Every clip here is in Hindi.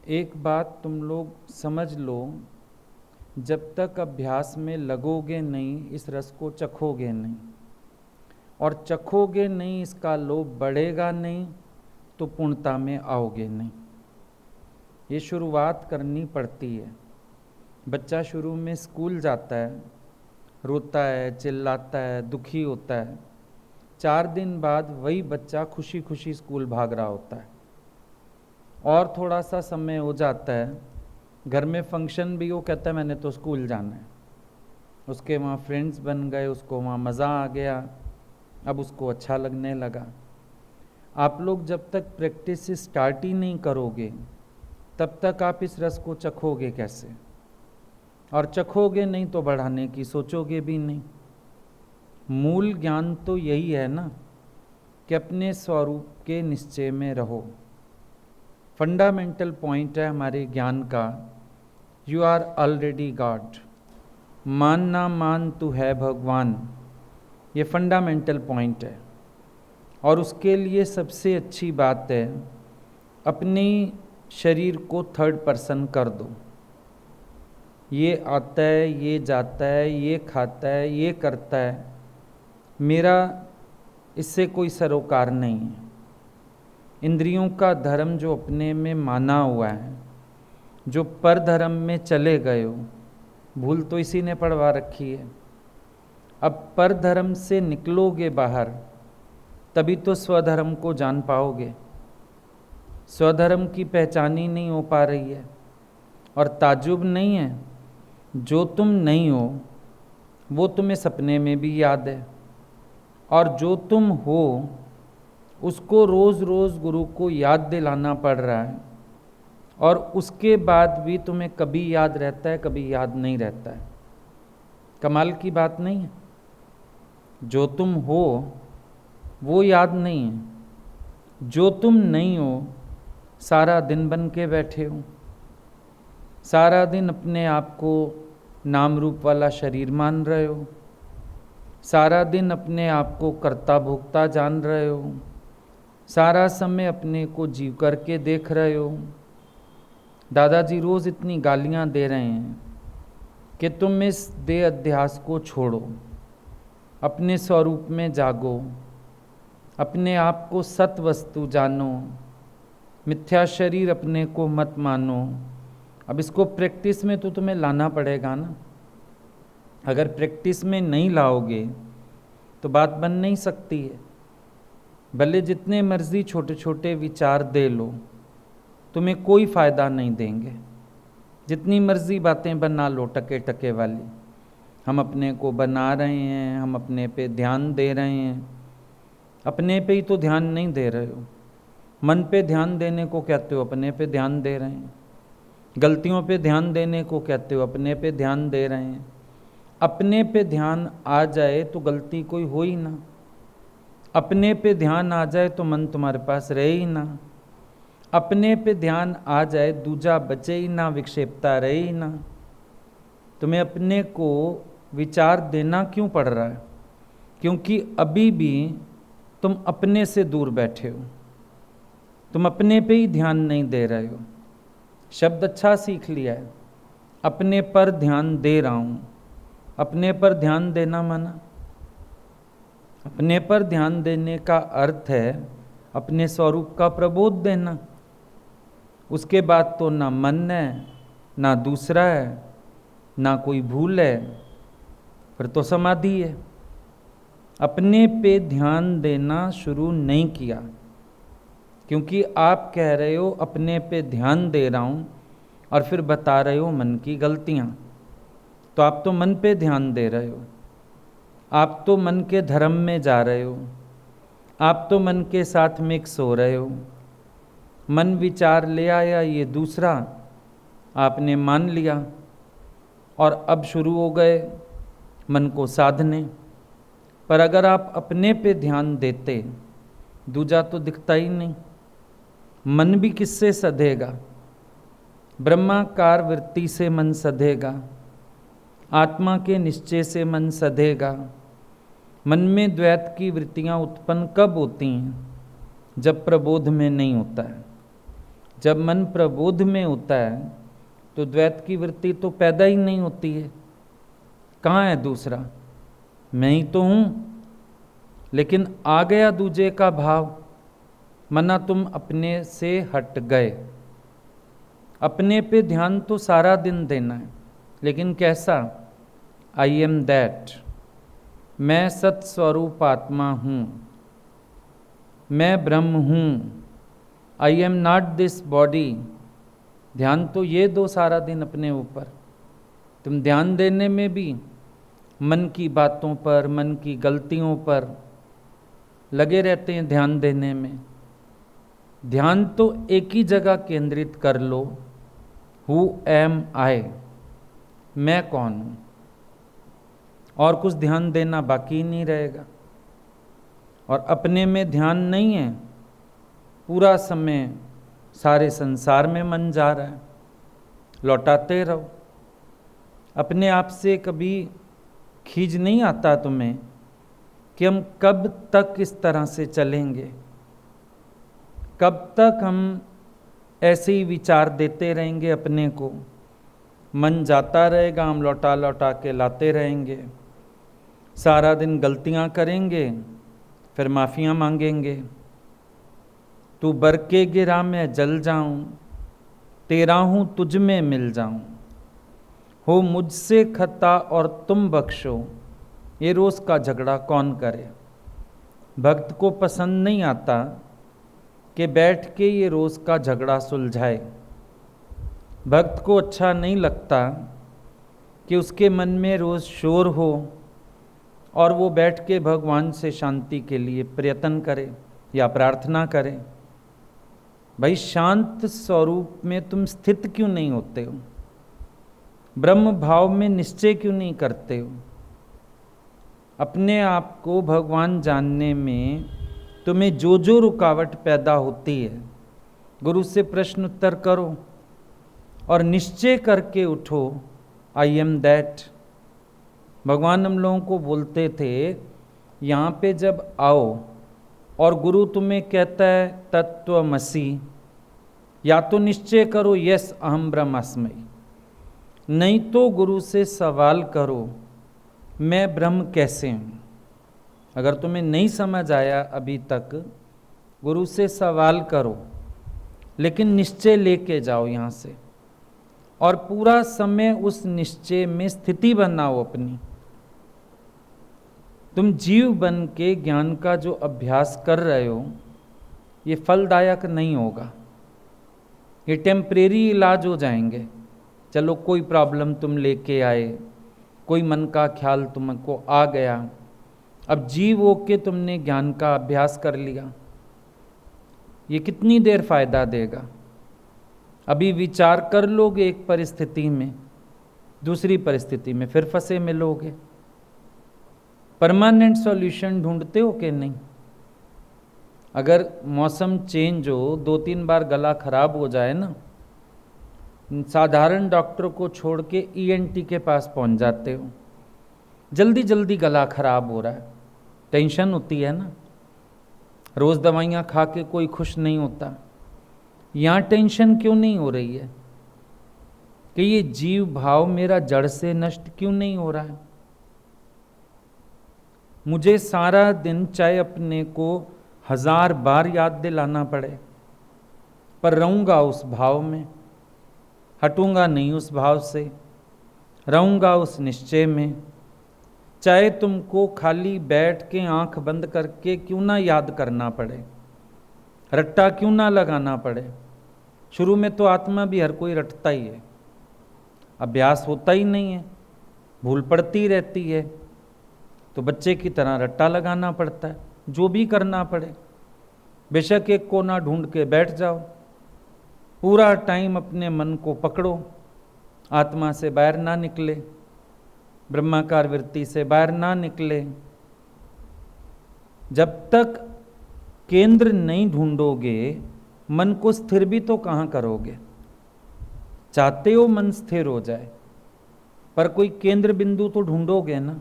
एक बात तुम लोग समझ लो, जब तक अभ्यास में लगोगे नहीं इस रस को चखोगे नहीं, और चखोगे नहीं इसका लोभ बढ़ेगा नहीं तो पूर्णता में आओगे नहीं। ये शुरुआत करनी पड़ती है। बच्चा शुरू में स्कूल जाता है, रोता है, चिल्लाता है, दुखी होता है। 4 दिन बाद वही बच्चा खुशी खुशी स्कूल भाग रहा होता है। और थोड़ा सा समय हो जाता है, घर में फंक्शन भी, वो कहता है मैंने तो स्कूल जाना है। उसके वहाँ फ्रेंड्स बन गए, उसको वहाँ मज़ा आ गया, अब उसको अच्छा लगने लगा। आप लोग जब तक प्रैक्टिस स्टार्ट ही नहीं करोगे तब तक आप इस रस को चखोगे कैसे? और चखोगे नहीं तो बढ़ाने की सोचोगे भी नहीं। मूल ज्ञान तो यही है ना कि अपने स्वरूप के निश्चय में रहो। फंडामेंटल पॉइंट है हमारे ज्ञान का, यू आर ऑलरेडी गॉड। मान ना मान तू है भगवान, ये फंडामेंटल पॉइंट है। और उसके लिए सबसे अच्छी बात है, अपने शरीर को थर्ड पर्सन कर दो। ये आता है, ये जाता है, ये खाता है, ये करता है, मेरा इससे कोई सरोकार नहीं है। इंद्रियों का धर्म जो अपने में माना हुआ है, जो पर धर्म में चले गए हो, भूल तो इसी ने पड़वा रखी है। अब पर धर्म से निकलोगे बाहर तभी तो स्वधर्म को जान पाओगे। स्वधर्म की पहचान ही नहीं हो पा रही है। और ताजुब नहीं है, जो तुम नहीं हो वो तुम्हें सपने में भी याद है, और जो तुम हो उसको रोज़ रोज़ गुरु को याद दिलाना पड़ रहा है, और उसके बाद भी तुम्हें कभी याद रहता है, कभी याद नहीं रहता है। कमाल की बात नहीं है? जो तुम हो वो याद नहीं है, जो तुम नहीं हो सारा दिन बन के बैठे हो। सारा दिन अपने आप को नाम रूप वाला शरीर मान रहे हो, सारा दिन अपने आप को कर्ता भोक्ता जान रहे हो, सारा समय अपने को जीव करके देख रहे हो। दादाजी रोज़ इतनी गालियाँ दे रहे हैं कि तुम इस देह अध्यास को छोड़ो, अपने स्वरूप में जागो, अपने आप को सत वस्तु जानो, मिथ्या शरीर अपने को मत मानो। अब इसको प्रैक्टिस में तो तुम्हें लाना पड़ेगा ना। अगर प्रैक्टिस में नहीं लाओगे तो बात बन नहीं सकती है। भले जितने मर्जी छोटे छोटे विचार दे लो, तुम्हें कोई फ़ायदा नहीं देंगे। जितनी मर्जी बातें बना लो टके टके वाली, हम अपने को बना रहे हैं, हम अपने पे ध्यान दे रहे हैं। अपने पे ही तो ध्यान नहीं दे रहे हो। मन पे ध्यान देने को कहते हो, अपने पे ध्यान दे रहे हैं। गलतियों पे ध्यान देने को कहते हो, अपने पे ध्यान दे रहे हैं। अपने पे ध्यान आ जाए तो गलती कोई हो ही ना। अपने पे ध्यान आ जाए तो मन तुम्हारे पास रहे ही ना। अपने पे ध्यान आ जाए दूजा बचे ही ना, विक्षेपता रहे ही ना। तुम्हें अपने को विचार देना क्यों पड़ रहा है? क्योंकि अभी भी तुम अपने से दूर बैठे हो, तुम अपने पे ही ध्यान नहीं दे रहे हो। शब्द अच्छा सीख लिया है, अपने पर ध्यान दे रहा हूँ। अपने पर ध्यान देना माना, अपने पर ध्यान देने का अर्थ है अपने स्वरूप का प्रबोध देना। उसके बाद तो ना मन है, ना दूसरा है, ना कोई भूल है, फिर तो समाधि है। अपने पे ध्यान देना शुरू नहीं किया, क्योंकि आप कह रहे हो अपने पे ध्यान दे रहा हूँ, और फिर बता रहे हो मन की गलतियाँ। तो आप तो मन पे ध्यान दे रहे हो, आप तो मन के धर्म में जा रहे हो, आप तो मन के साथ मिक्स हो रहे हो। मन विचार ले आया, ये दूसरा आपने मान लिया, और अब शुरू हो गए मन को साधने। पर अगर आप अपने पे ध्यान देते, दूजा तो दिखता ही नहीं। मन भी किससे सधेगा? ब्रह्माकार वृत्ति से मन सधेगा, आत्मा के निश्चय से मन सधेगा। मन में द्वैत की वृत्तियां उत्पन्न कब होती हैं? जब प्रबोध में नहीं होता है। जब मन प्रबोध में होता है तो द्वैत की वृत्ति तो पैदा ही नहीं होती है। कहाँ है दूसरा? मैं ही तो हूँ। लेकिन आ गया दूजे का भाव, मना तुम अपने से हट गए। अपने पे ध्यान तो सारा दिन देना है, लेकिन कैसा? आई एम दैट, मैं सत्स्वरूप आत्मा हूँ, मैं ब्रह्म हूँ। I am not this body. ध्यान तो ये दो सारा दिन अपने ऊपर। तुम ध्यान देने में भी मन की बातों पर, मन की गलतियों पर लगे रहते हैं ध्यान देने में। ध्यान तो एक ही जगह केंद्रित कर लो, हु एम आई, मैं कौन हूँ, और कुछ ध्यान देना बाकी नहीं रहेगा। और अपने में ध्यान नहीं है, पूरा समय सारे संसार में मन जा रहा है, लौटाते रहो। अपने आप से कभी खींच नहीं आता तुम्हें कि हम कब तक इस तरह से चलेंगे? कब तक हम ऐसे ही विचार देते रहेंगे अपने को? मन जाता रहेगा, हम लौटा लौटा के लाते रहेंगे। सारा दिन गलतियां करेंगे, फिर माफ़ियाँ मांगेंगे। तू बर के गिरा मैं जल जाऊं, तेरा हूँ तुझ में मिल जाऊं। हो मुझसे खता और तुम बख्शो, ये रोज़ का झगड़ा कौन करे? भक्त को पसंद नहीं आता कि बैठ के ये रोज़ का झगड़ा सुलझाए। भक्त को अच्छा नहीं लगता कि उसके मन में रोज़ शोर हो और वो बैठ के भगवान से शांति के लिए प्रयत्न करे या प्रार्थना करे। भाई, शांत स्वरूप में तुम स्थित क्यों नहीं होते हो? ब्रह्म भाव में निश्चय क्यों नहीं करते हो? अपने आप को भगवान जानने में तुम्हें जो जो रुकावट पैदा होती है, गुरु से प्रश्न उत्तर करो और निश्चय करके उठो, आई एम दैट। भगवान हम लोगों को बोलते थे, यहाँ पे जब आओ और गुरु तुम्हें कहता है तत्वमसि, या तो निश्चय करो यस अहम ब्रह्मास्मि, नहीं तो गुरु से सवाल करो मैं ब्रह्म कैसे हूँ। अगर तुम्हें नहीं समझ आया अभी तक, गुरु से सवाल करो, लेकिन निश्चय लेके जाओ यहाँ से, और पूरा समय उस निश्चय में स्थिति बनाओ अपनी। तुम जीव बन के ज्ञान का जो अभ्यास कर रहे हो, ये फलदायक नहीं होगा। ये टेम्परेरी इलाज हो जाएंगे। चलो कोई प्रॉब्लम तुम लेके आए, कोई मन का ख्याल तुमको आ गया, अब जीव होके तुमने ज्ञान का अभ्यास कर लिया, ये कितनी देर फायदा देगा? अभी विचार कर लोगे एक परिस्थिति में, दूसरी परिस्थिति में फिर फंसे मिलोगे। परमानेंट सॉल्यूशन ढूंढते हो कि नहीं? अगर मौसम चेंज हो, 2-3 बार गला खराब हो जाए ना, साधारण डॉक्टर को छोड़ के ईएनटी के पास पहुंच जाते हो। जल्दी जल्दी गला खराब हो रहा है, टेंशन होती है ना। रोज़ दवाइयाँ खा के कोई खुश नहीं होता। यहाँ टेंशन क्यों नहीं हो रही है कि ये जीव भाव मेरा जड़ से नष्ट क्यों नहीं हो रहा है? मुझे सारा दिन चाहे अपने को 1000 बार याद दिलाना पड़े, पर रहूँगा उस भाव में, हटूँगा नहीं उस भाव से, रहूँगा उस निश्चय में। चाहे तुमको खाली बैठ के आंख बंद करके क्यों ना याद करना पड़े, रट्टा क्यों ना लगाना पड़े। शुरू में तो आत्मा भी हर कोई रटता ही है, अभ्यास होता ही नहीं है, भूल पड़ती रहती है, तो बच्चे की तरह रट्टा लगाना पड़ता है, जो भी करना पड़े। बेशक एक कोना ढूंढ के बैठ जाओ, पूरा टाइम अपने मन को पकड़ो, आत्मा से बाहर ना निकले, ब्रह्माकार वृत्ति से बाहर ना निकले। जब तक केंद्र नहीं ढूंढोगे, मन को स्थिर भी तो कहाँ करोगे? चाहते हो मन स्थिर हो जाए, पर कोई केंद्र बिंदु तो ढूंढोगे ना,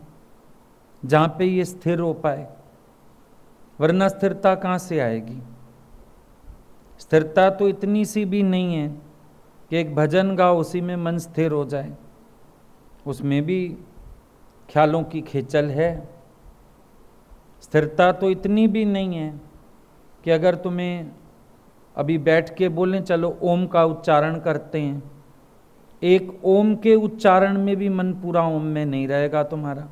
जहाँ पे ये स्थिर हो पाए, वरना स्थिरता कहाँ से आएगी? स्थिरता तो इतनी सी भी नहीं है कि एक भजन गाओ उसी में मन स्थिर हो जाए, उसमें भी ख्यालों की खेचल है। स्थिरता तो इतनी भी नहीं है कि अगर तुम्हें अभी बैठ के बोलें चलो ओम का उच्चारण करते हैं, एक ओम के उच्चारण में भी मन पूरा ओम में नहीं रहेगा तुम्हारा,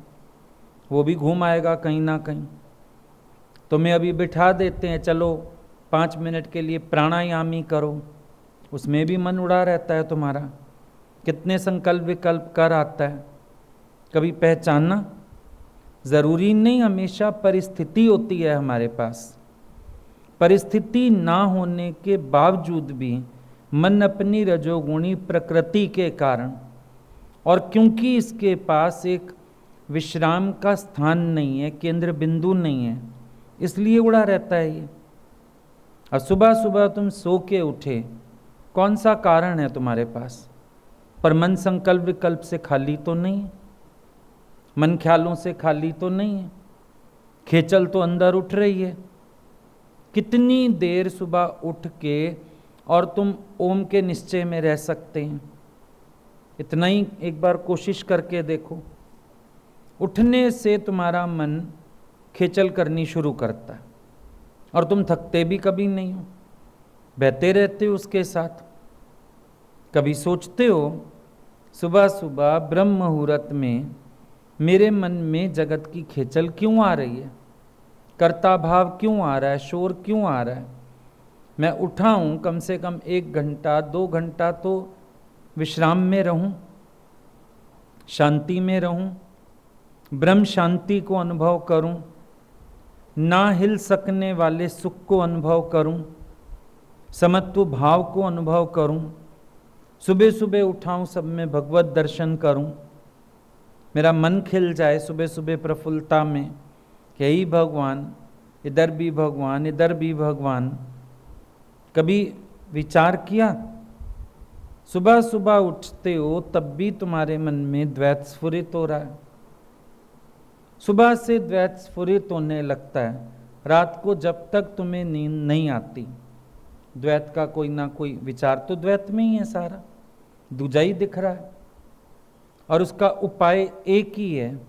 वो भी घूम आएगा कहीं ना कहीं। तुम्हें अभी बिठा देते हैं चलो 5 मिनट के लिए प्राणायाम ही करो, उसमें भी मन उड़ा रहता है तुम्हारा, कितने संकल्प विकल्प कर आता है। कभी पहचानना ज़रूरी नहीं हमेशा परिस्थिति होती है हमारे पास, परिस्थिति ना होने के बावजूद भी मन अपनी रजोगुणी प्रकृति के कारण, और क्योंकि इसके पास एक विश्राम का स्थान नहीं है, केंद्र बिंदु नहीं है, इसलिए उड़ा रहता है ये। और सुबह सुबह तुम सो के उठे, कौन सा कारण है तुम्हारे पास? पर मन संकल्प विकल्प से खाली तो नहीं है, मन ख्यालों से खाली तो नहीं है, खेचल तो अंदर उठ रही है। कितनी देर सुबह उठ के और तुम ओम के निश्चय में रह सकते हैं? इतना ही एक बार कोशिश करके देखो। उठने से तुम्हारा मन खेचल करनी शुरू करता है और तुम थकते भी कभी नहीं हो, बहते रहते हो उसके साथ। कभी सोचते हो सुबह सुबह ब्रह्म मुहूर्त में मेरे मन में जगत की खेचल क्यों आ रही है, कर्ता भाव क्यों आ रहा है, शोर क्यों आ रहा है? मैं उठा हूँ, कम से कम 1 घंटा 2 घंटा तो विश्राम में रहूं, शांति में रहूं, ब्रह्म शांति को अनुभव करूं, ना हिल सकने वाले सुख को अनुभव करूं, समत्व भाव को अनुभव करूं, सुबह सुबह उठाऊं, सब में भगवत दर्शन करूं, मेरा मन खिल जाए सुबह सुबह प्रफुल्लता में कि यही भगवान, इधर भी भगवान, इधर भी भगवान। कभी विचार किया सुबह सुबह उठते हो तब भी तुम्हारे मन में द्वैत स्फुरित हो रहा है? सुबह से द्वैत स्फुरित होने लगता है, रात को जब तक तुम्हें नींद नहीं आती द्वैत का कोई ना कोई विचार तो द्वैत में ही है, सारा दूजा ही दिख रहा है। और उसका उपाय एक ही है,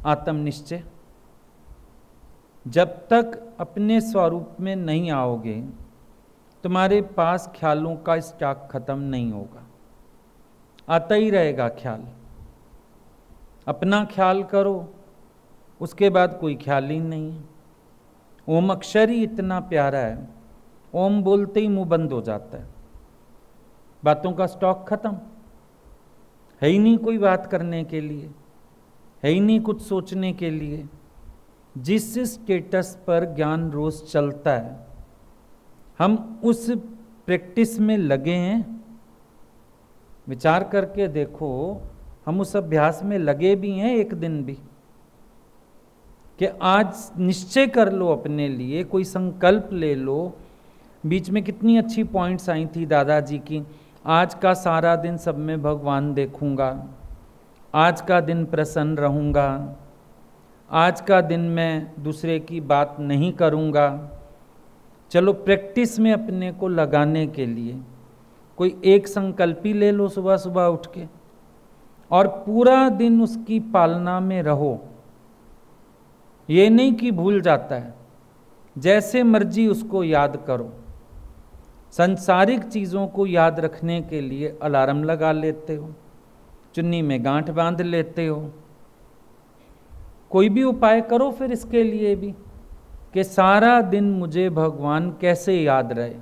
आत्मनिश्चय। जब तक अपने स्वरूप में नहीं आओगे तुम्हारे पास ख्यालों का स्टॉक खत्म नहीं होगा, आता ही रहेगा ख्याल। अपना ख्याल करो, उसके बाद कोई ख्याल ही नहीं है। ओम अक्षर ही इतना प्यारा है, ओम बोलते ही मुंह बंद हो जाता है, बातों का स्टॉक खत्म, है ही नहीं कोई बात करने के लिए, है ही नहीं कुछ सोचने के लिए। जिस स्टेटस पर ज्ञान रोज चलता है हम उस प्रैक्टिस में लगे हैं। विचार करके देखो, हम उस अभ्यास में लगे भी हैं एक दिन भी, कि आज निश्चय कर लो अपने लिए, कोई संकल्प ले लो। बीच में कितनी अच्छी पॉइंट्स आई थी दादाजी की, आज का सारा दिन सब में भगवान देखूंगा, आज का दिन प्रसन्न रहूंगा, आज का दिन मैं दूसरे की बात नहीं करूंगा। चलो प्रैक्टिस में अपने को लगाने के लिए कोई एक संकल्प ही ले लो सुबह सुबह उठ के, और पूरा दिन उसकी पालना में रहो। ये नहीं कि भूल जाता है, जैसे मर्जी उसको याद करो। सांसारिक चीज़ों को याद रखने के लिए अलार्म लगा लेते हो, चुन्नी में गांठ बांध लेते हो। कोई भी उपाय करो फिर इसके लिए भी, कि सारा दिन मुझे भगवान कैसे याद रहे,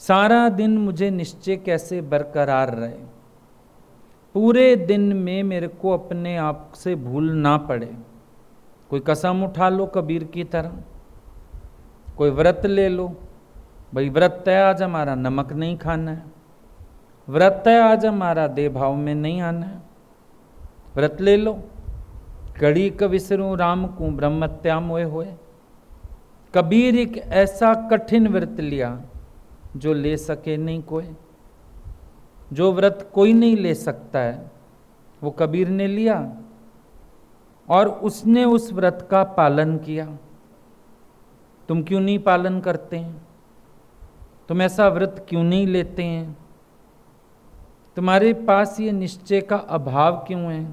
सारा दिन मुझे निश्चय कैसे बरकरार रहे, पूरे दिन में मेरे को अपने आप से भूल ना पड़े। कोई कसम उठा लो कबीर की तरह, कोई व्रत ले लो, भाई व्रत है आज हमारा नमक नहीं खाना है, व्रत है आज हमारा देह भाव में नहीं आना है, व्रत ले लो। कड़ी कविसरू राम को ब्रह्मत्या मोए होए। कबीर एक ऐसा कठिन व्रत लिया जो ले सके नहीं कोई, जो व्रत कोई नहीं ले सकता है वो कबीर ने लिया, और उसने उस व्रत का पालन किया। तुम क्यों नहीं पालन करते हैं? तुम ऐसा व्रत क्यों नहीं लेते हैं? तुम्हारे पास ये निश्चय का अभाव क्यों है?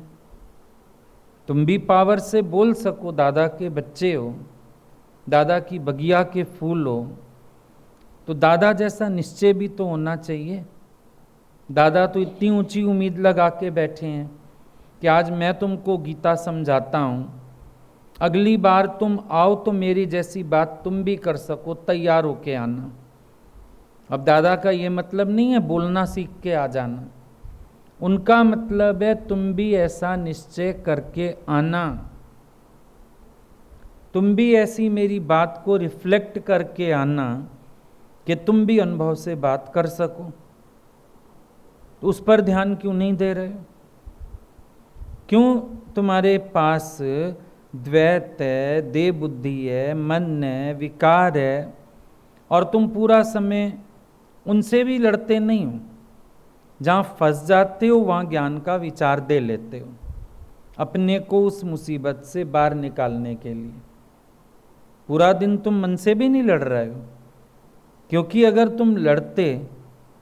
तुम भी पावर से बोल सको, दादा के बच्चे हो, दादा की बगिया के फूल हो, तो दादा जैसा निश्चय भी तो होना चाहिए। दादा तो इतनी ऊंची उम्मीद लगा के बैठे हैं कि आज मैं तुमको गीता समझाता हूं, अगली बार तुम आओ तो मेरी जैसी बात तुम भी कर सको, तैयार होके आना। अब दादा का ये मतलब नहीं है बोलना सीख के आ जाना, उनका मतलब है तुम भी ऐसा निश्चय करके आना, तुम भी ऐसी मेरी बात को रिफ्लेक्ट करके आना कि तुम भी अनुभव से बात कर सको। तो उस पर ध्यान क्यों नहीं दे रहे हो? क्यों तुम्हारे पास द्वैत है, देह बुद्धि है, मन है, विकार है, और तुम पूरा समय उनसे भी लड़ते नहीं हो? जहाँ फंस जाते हो वहाँ ज्ञान का विचार दे लेते हो अपने को उस मुसीबत से बाहर निकालने के लिए। पूरा दिन तुम मन से भी नहीं लड़ रहे हो, क्योंकि अगर तुम लड़ते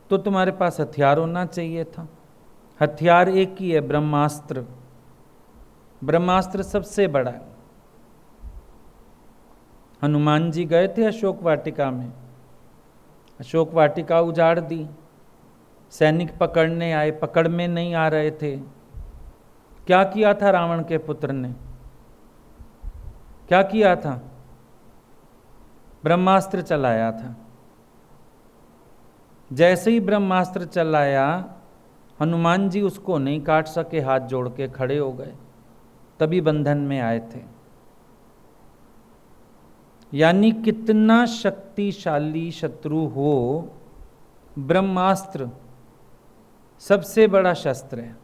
तो तुम्हारे पास हथियार होना चाहिए था। हथियार एक ही है, ब्रह्मास्त्र। ब्रह्मास्त्र सबसे बड़ा है। हनुमान जी गए थे अशोक वाटिका में, अशोक वाटिका उजाड़ दी, सैनिक पकड़ने आए, पकड़ में नहीं आ रहे थे। क्या किया था रावण के पुत्र ने? क्या किया था? ब्रह्मास्त्र चलाया था। जैसे ही ब्रह्मास्त्र चलाया, हनुमान जी उसको नहीं काट सके, हाथ जोड़ के खड़े हो गए, तभी बंधन में आए थे। यानी कितना शक्तिशाली शत्रु हो, ब्रह्मास्त्र सबसे बड़ा शस्त्र है।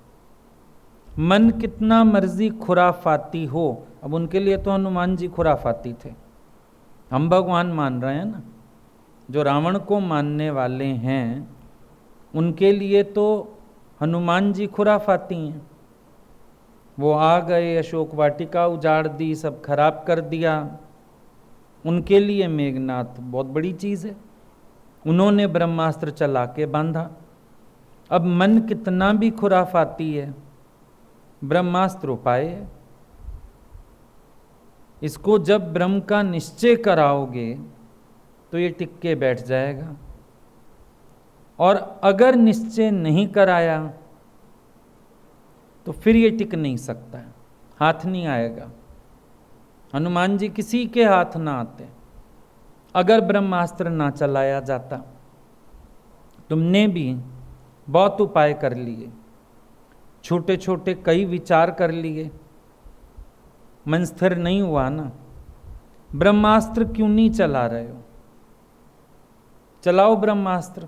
मन कितना मर्जी खुराफाती हो, अब उनके लिए तो हनुमान जी खुराफाती थे, हम भगवान मान रहे हैं ना। जो रावण को मानने वाले हैं उनके लिए तो हनुमान जी खुराफाती हैं। वो आ गए, अशोक वाटिका उजाड़ दी, सब खराब कर दिया। उनके लिए मेघनाथ बहुत बड़ी चीज़ है, उन्होंने ब्रह्मास्त्र चला के बांधा। अब मन कितना भी खुराफाती है, ब्रह्मास्त्र उपाय है। इसको जब ब्रह्म का निश्चय कराओगे तो ये टिक के बैठ जाएगा, और अगर निश्चय नहीं कराया तो फिर ये टिक नहीं सकता है, हाथ नहीं आएगा। हनुमान जी किसी के हाथ ना आते अगर ब्रह्मास्त्र ना चलाया जाता। तुमने भी बहुत उपाय कर लिए, छोटे छोटे कई विचार कर लिए, मन स्थिर नहीं हुआ ना। ब्रह्मास्त्र क्यों नहीं चला रहे हो? चलाओ ब्रह्मास्त्र।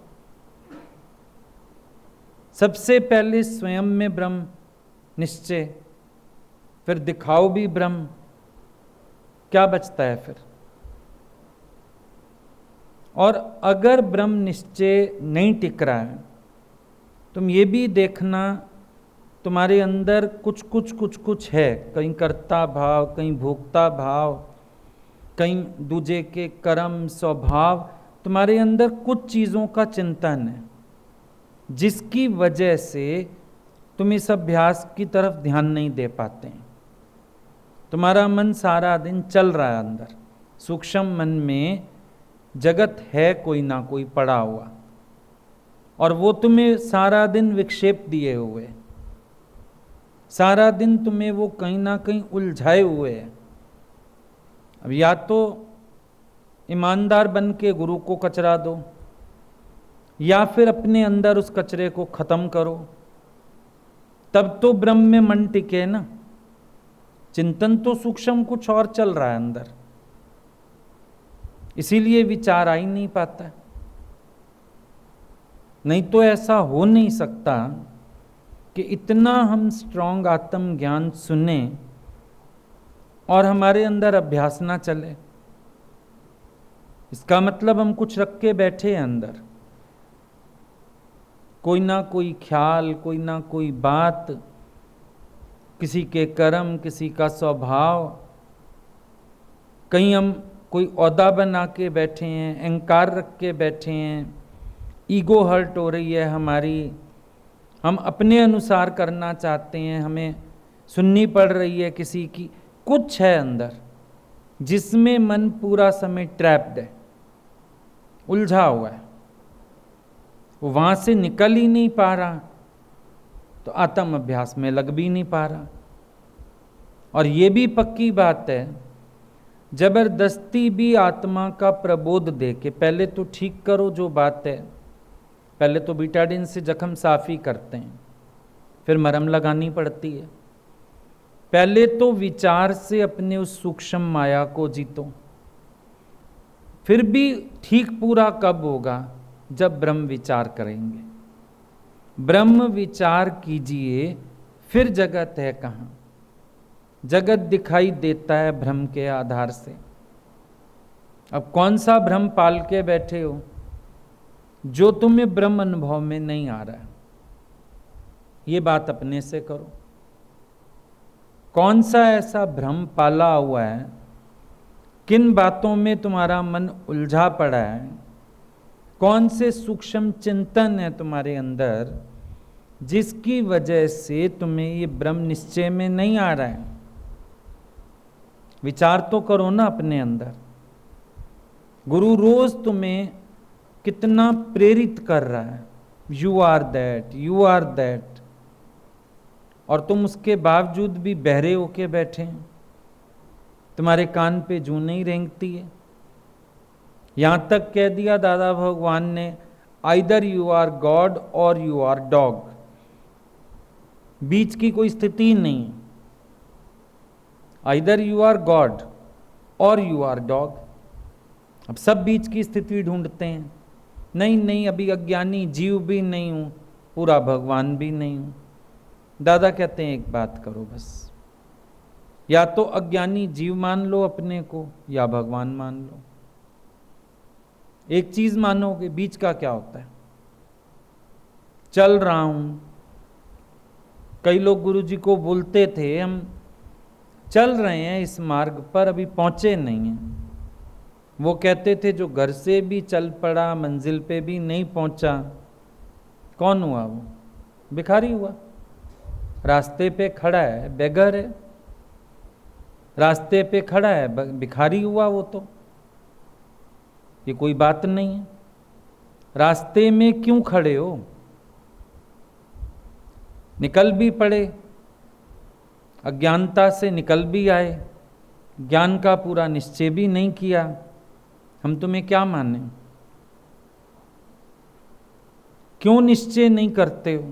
सबसे पहले स्वयं में ब्रह्म निश्चय, फिर दिखाओ भी ब्रह्म। क्या बचता है फिर? और अगर ब्रह्म निश्चय नहीं टिक रहा है, तुम ये भी देखना तुम्हारे अंदर कुछ है, कहीं कर्ता भाव, कहीं भोक्ता भाव, कहीं दूजे के कर्म स्वभाव, तुम्हारे अंदर कुछ चीज़ों का चिंतन है जिसकी वजह से तुम इस अभ्यास की तरफ ध्यान नहीं दे पाते हैं। तुम्हारा मन सारा दिन चल रहा है अंदर, सूक्ष्म मन में जगत है कोई ना कोई पड़ा हुआ, और वो तुम्हें सारा दिन विक्षेप दिए हुए, सारा दिन तुम्हें वो कहीं ना कहीं उलझाए हुए है। अब या तो ईमानदार बन के गुरु को कचरा दो, या फिर अपने अंदर उस कचरे को खत्म करो, तब तो ब्रह्म में मन टिके ना। चिंतन तो सूक्ष्म कुछ और चल रहा है अंदर, इसीलिए विचार आ ही नहीं पाता। नहीं तो ऐसा हो नहीं सकता कि इतना हम स्ट्रांग आत्म ज्ञान सुने और हमारे अंदर अभ्यास ना चले। इसका मतलब हम कुछ रख के बैठे हैं अंदर, कोई ना कोई ख्याल, कोई ना कोई बात, किसी के कर्म, किसी का स्वभाव। कहीं हम कोई ओहदा बना के बैठे हैं, अहंकार रख के बैठे हैं, ईगो हर्ट हो रही है हमारी, हम अपने अनुसार करना चाहते हैं, हमें सुननी पड़ रही है किसी की, कुछ है अंदर जिसमें मन पूरा समय ट्रैप्ड है, उलझा हुआ है, वो वहां से निकल ही नहीं पा रहा, तो आत्म अभ्यास में लग भी नहीं पा रहा। और ये भी पक्की बात है, जबरदस्ती भी आत्मा का प्रबोध दे के पहले तो ठीक करो जो बात है, पहले तो बीटाडिन से जख्म साफी करते हैं, फिर मरहम लगानी पड़ती है। पहले तो विचार से अपने उस सूक्ष्म माया को जीतो, फिर भी ठीक पूरा कब होगा, जब ब्रह्म विचार करेंगे। ब्रह्म विचार कीजिए, फिर जगत है कहाँ। जगत दिखाई देता है भ्रम के आधार से। अब कौन सा भ्रम पाल के बैठे हो जो तुम्हें ब्रह्म अनुभव में नहीं आ रहा है, ये बात अपने से करो। कौन सा ऐसा भ्रम पाला हुआ है, किन बातों में तुम्हारा मन उलझा पड़ा है, कौन से सूक्ष्म चिंतन है तुम्हारे अंदर जिसकी वजह से तुम्हें ये ब्रह्म निश्चय में नहीं आ रहा है। विचार तो करो ना अपने अंदर। गुरु रोज तुम्हें कितना प्रेरित कर रहा है, you are that, you are that, और तुम उसके बावजूद भी बहरे होके बैठे हैं। तुम्हारे कान पे जूं नहीं रेंगती है। यहां तक कह दिया दादा भगवान ने, आइदर यू आर गॉड और यू आर डॉग, बीच की कोई स्थिति नहीं। आइदर यू आर गॉड और यू आर डॉग। अब सब बीच की स्थिति ढूंढते हैं, नहीं नहीं अभी अज्ञानी जीव भी नहीं हूं, पूरा भगवान भी नहीं हूं। दादा कहते हैं एक बात करो बस, या तो अज्ञानी जीव मान लो अपने को, या भगवान मान लो। एक चीज मानोगे, बीच का क्या होता है? चल रहा हूं। कई लोग गुरुजी को बोलते थे, हम चल रहे हैं इस मार्ग पर, अभी पहुंचे नहीं हैं। वो कहते थे जो घर से भी चल पड़ा, मंजिल पे भी नहीं पहुंचा, कौन हुआ वो? भिखारी हुआ। रास्ते पे खड़ा है, बेगर है, रास्ते पे खड़ा है, भिखारी हुआ वो तो। ये कोई बात नहीं है। रास्ते में क्यों खड़े हो? निकल भी पड़े, अज्ञानता से निकल भी आए, ज्ञान का पूरा निश्चय भी नहीं किया, हम तुम्हें क्या माने? क्यों निश्चय नहीं करते हो?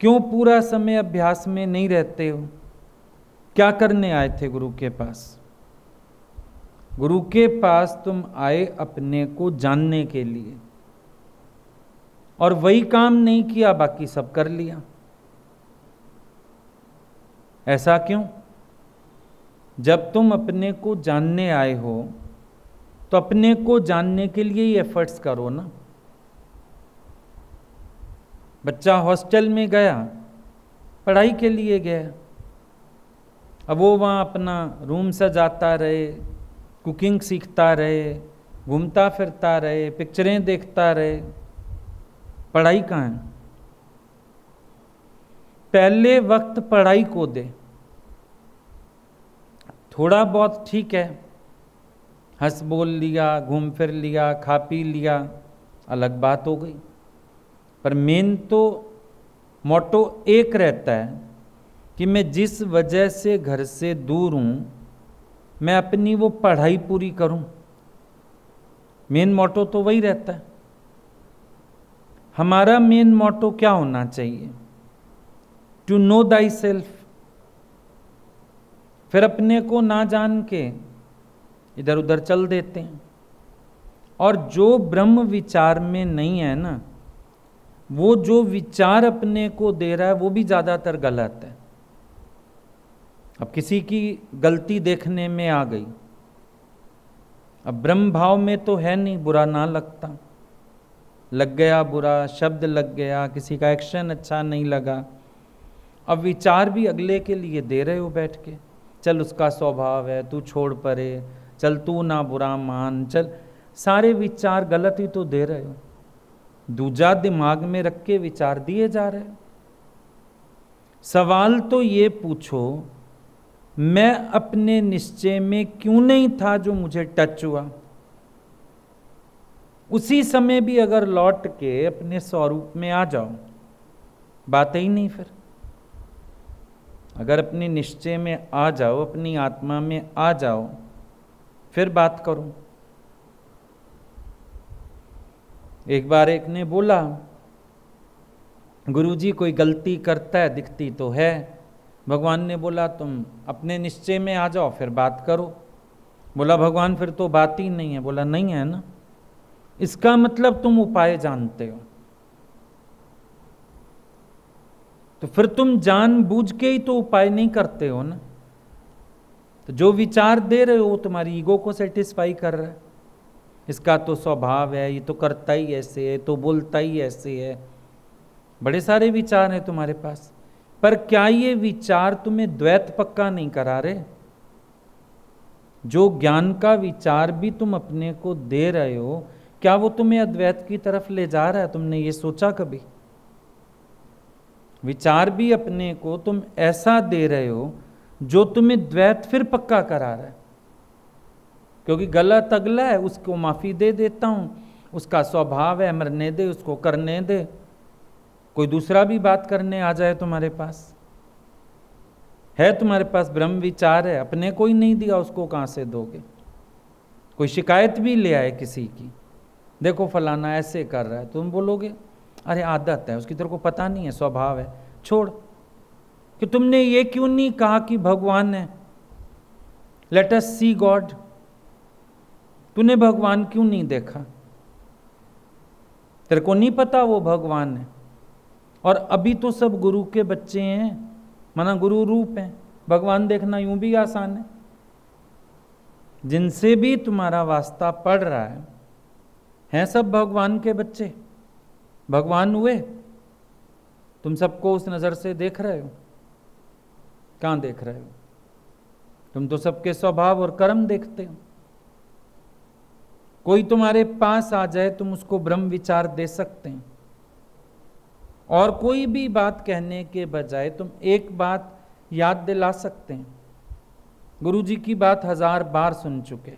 क्यों पूरा समय अभ्यास में नहीं रहते हो? क्या करने आए थे गुरु के पास? गुरु के पास तुम आए अपने को जानने के लिए, और वही काम नहीं किया, बाकी सब कर लिया। ऐसा क्यों? जब तुम अपने को जानने आए हो तो अपने को जानने के लिए ही एफर्ट्स करो ना। बच्चा हॉस्टल में गया, पढ़ाई के लिए गया, अब वो वहाँ अपना रूम सजाता रहे, कुकिंग सीखता रहे, घूमता फिरता रहे, पिक्चरें देखता रहे, पढ़ाई कहाँ है? पहले वक्त पढ़ाई को दे। थोड़ा बहुत ठीक है, हंस बोल लिया, घूम फिर लिया, खा पी लिया, अलग बात हो गई। पर मेन तो मोटो एक रहता है कि मैं जिस वजह से घर से दूर हूं, मैं अपनी वो पढ़ाई पूरी करूं। मेन मोटो तो वही रहता है। हमारा मेन मोटो क्या होना चाहिए? To know thyself. फिर अपने को ना जान के इधर उधर चल देते हैं, और जो ब्रह्म विचार में नहीं है ना, वो जो विचार अपने को दे रहा है वो भी ज्यादातर गलत है। अब किसी की गलती देखने में आ गई, अब ब्रह्म भाव में तो है नहीं, बुरा ना लगता, लग गया बुरा शब्द, लग गया किसी का एक्शन अच्छा नहीं लगा, अब विचार भी अगले के लिए दे रहे हो बैठ के, चल उसका स्वभाव है, तू छोड़ परे, चल तू ना बुरा मान, चल, सारे विचार गलत ही तो दे रहे हो। दूजा दिमाग में रख के विचार दिए जा रहे हो। सवाल तो ये पूछो, मैं अपने निश्चय में क्यों नहीं था जो मुझे टच हुआ? उसी समय भी अगर लौट के अपने स्वरूप में आ जाओ, बात ही नहीं। फिर अगर अपने निश्चय में आ जाओ, अपनी आत्मा में आ जाओ, फिर बात करो। एक बार एक ने बोला, गुरुजी कोई गलती करता है दिखती तो है। भगवान ने बोला तुम अपने निश्चय में आ जाओ फिर बात करो। बोला भगवान फिर तो बात ही नहीं है। बोला नहीं है ना, इसका मतलब तुम उपाय जानते हो, तो फिर तुम जानबूझ के ही तो उपाय नहीं करते हो ना। तो जो विचार दे रहे हो वो तुम्हारी ईगो को सेटिस्फाई कर रहा है। इसका तो स्वभाव है, ये तो करता ही ऐसे है, तो बोलता ही ऐसे है। बड़े सारे विचार हैं तुम्हारे पास, पर क्या ये विचार तुम्हें द्वैत पक्का नहीं करा रहे? जो ज्ञान का विचार भी तुम अपने को दे रहे हो, क्या वो तुम्हें अद्वैत की तरफ ले जा रहा है? तुमने ये सोचा कभी? विचार भी अपने को तुम ऐसा दे रहे हो जो तुम्हें द्वैत फिर पक्का करा रहा है। क्योंकि गलत अगला है, उसको माफी दे देता हूं, उसका स्वभाव है, मरने दे, उसको करने दे। कोई दूसरा भी बात करने आ जाए तुम्हारे पास, है तुम्हारे पास ब्रह्म विचार है, अपने को ही नहीं दिया, उसको कहां से दोगे? कोई शिकायत भी ले आए किसी की, देखो फलाना ऐसे कर रहा है, तुम बोलोगे अरे आदत है उसकी, तेरे को पता नहीं है, स्वभाव है, छोड़। कि तुमने ये क्यों नहीं कहा कि भगवान है, लेट अस सी गॉड? तूने भगवान क्यों नहीं देखा? तेरे को नहीं पता वो भगवान है? और अभी तो सब गुरु के बच्चे हैं, माना गुरु रूप हैं। भगवान देखना यूं भी आसान है। जिनसे भी तुम्हारा वास्ता पड़ रहा है सब भगवान के बच्चे, भगवान हुए। तुम सबको उस नजर से देख रहे हो? कहां देख रहे हो? तुम तो सबके स्वभाव और कर्म देखते हो। कोई तुम्हारे पास आ जाए, तुम उसको ब्रह्म विचार दे सकते हैं, और कोई भी बात कहने के बजाय तुम एक बात याद दिला सकते हैं। गुरुजी की बात 1000 बार सुन चुके।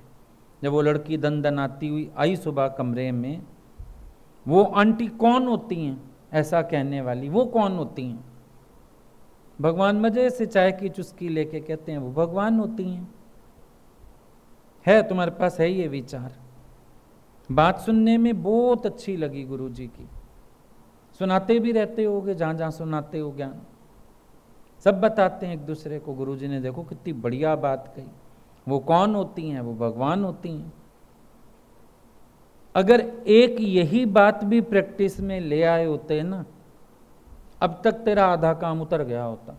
जब वो लड़की दंदनाती हुई आई सुबह कमरे में, वो आंटी कौन होती हैं ऐसा कहने वाली? वो कौन होती हैं? भगवान मजे से चाय की चुस्की लेके कहते हैं वो भगवान होती हैं। है तुम्हारे पास है ये विचार? बात सुनने में बहुत अच्छी लगी गुरुजी की, सुनाते भी रहते होगे, जहां जहां सुनाते हो ज्ञान, सब बताते हैं एक दूसरे को, गुरुजी ने देखो कितनी बढ़िया बात कही। वो कौन होती हैं? वो भगवान होती हैं। अगर एक यही बात भी प्रैक्टिस में ले आए होते ना, अब तक तेरा आधा काम उतर गया होता।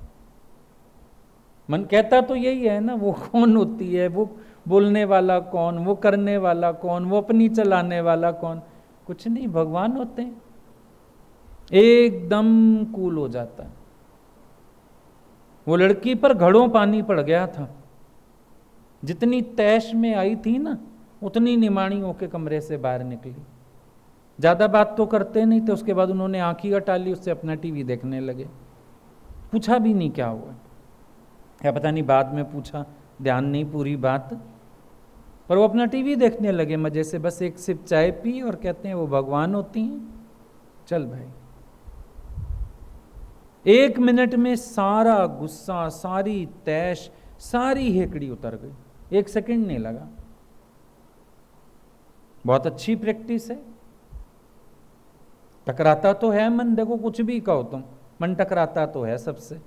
मन कहता तो यही है ना, वो कौन होती है, वो बोलने वाला कौन, वो करने वाला कौन, वो अपनी चलाने वाला कौन? कुछ नहीं, भगवान होते हैं। एकदम कूल हो जाता है। वो लड़की पर घड़ों पानी पड़ गया था। जितनी तैश में आई थी ना, उतनी निमाणी होके कमरे से बाहर निकली। ज्यादा बात तो करते नहीं थे। उसके बाद उन्होंने आंख ही हटा ली, उससे अपना टीवी देखने लगे। पूछा भी नहीं क्या हुआ, या पता नहीं बाद में पूछा, ध्यान नहीं पूरी बात, पर वो अपना टीवी देखने लगे मजे से। बस एक सिप चाय पी और कहते हैं वो भगवान होती हैं। चल भाई, 1 मिनट में सारा गुस्सा, सारी तैश, सारी हेकड़ी उतर गई। 1 सेकंड नहीं लगा। बहुत अच्छी प्रैक्टिस है। टकराता तो है मन, देखो कुछ भी कहो तुम, मन टकराता तो है सबसे।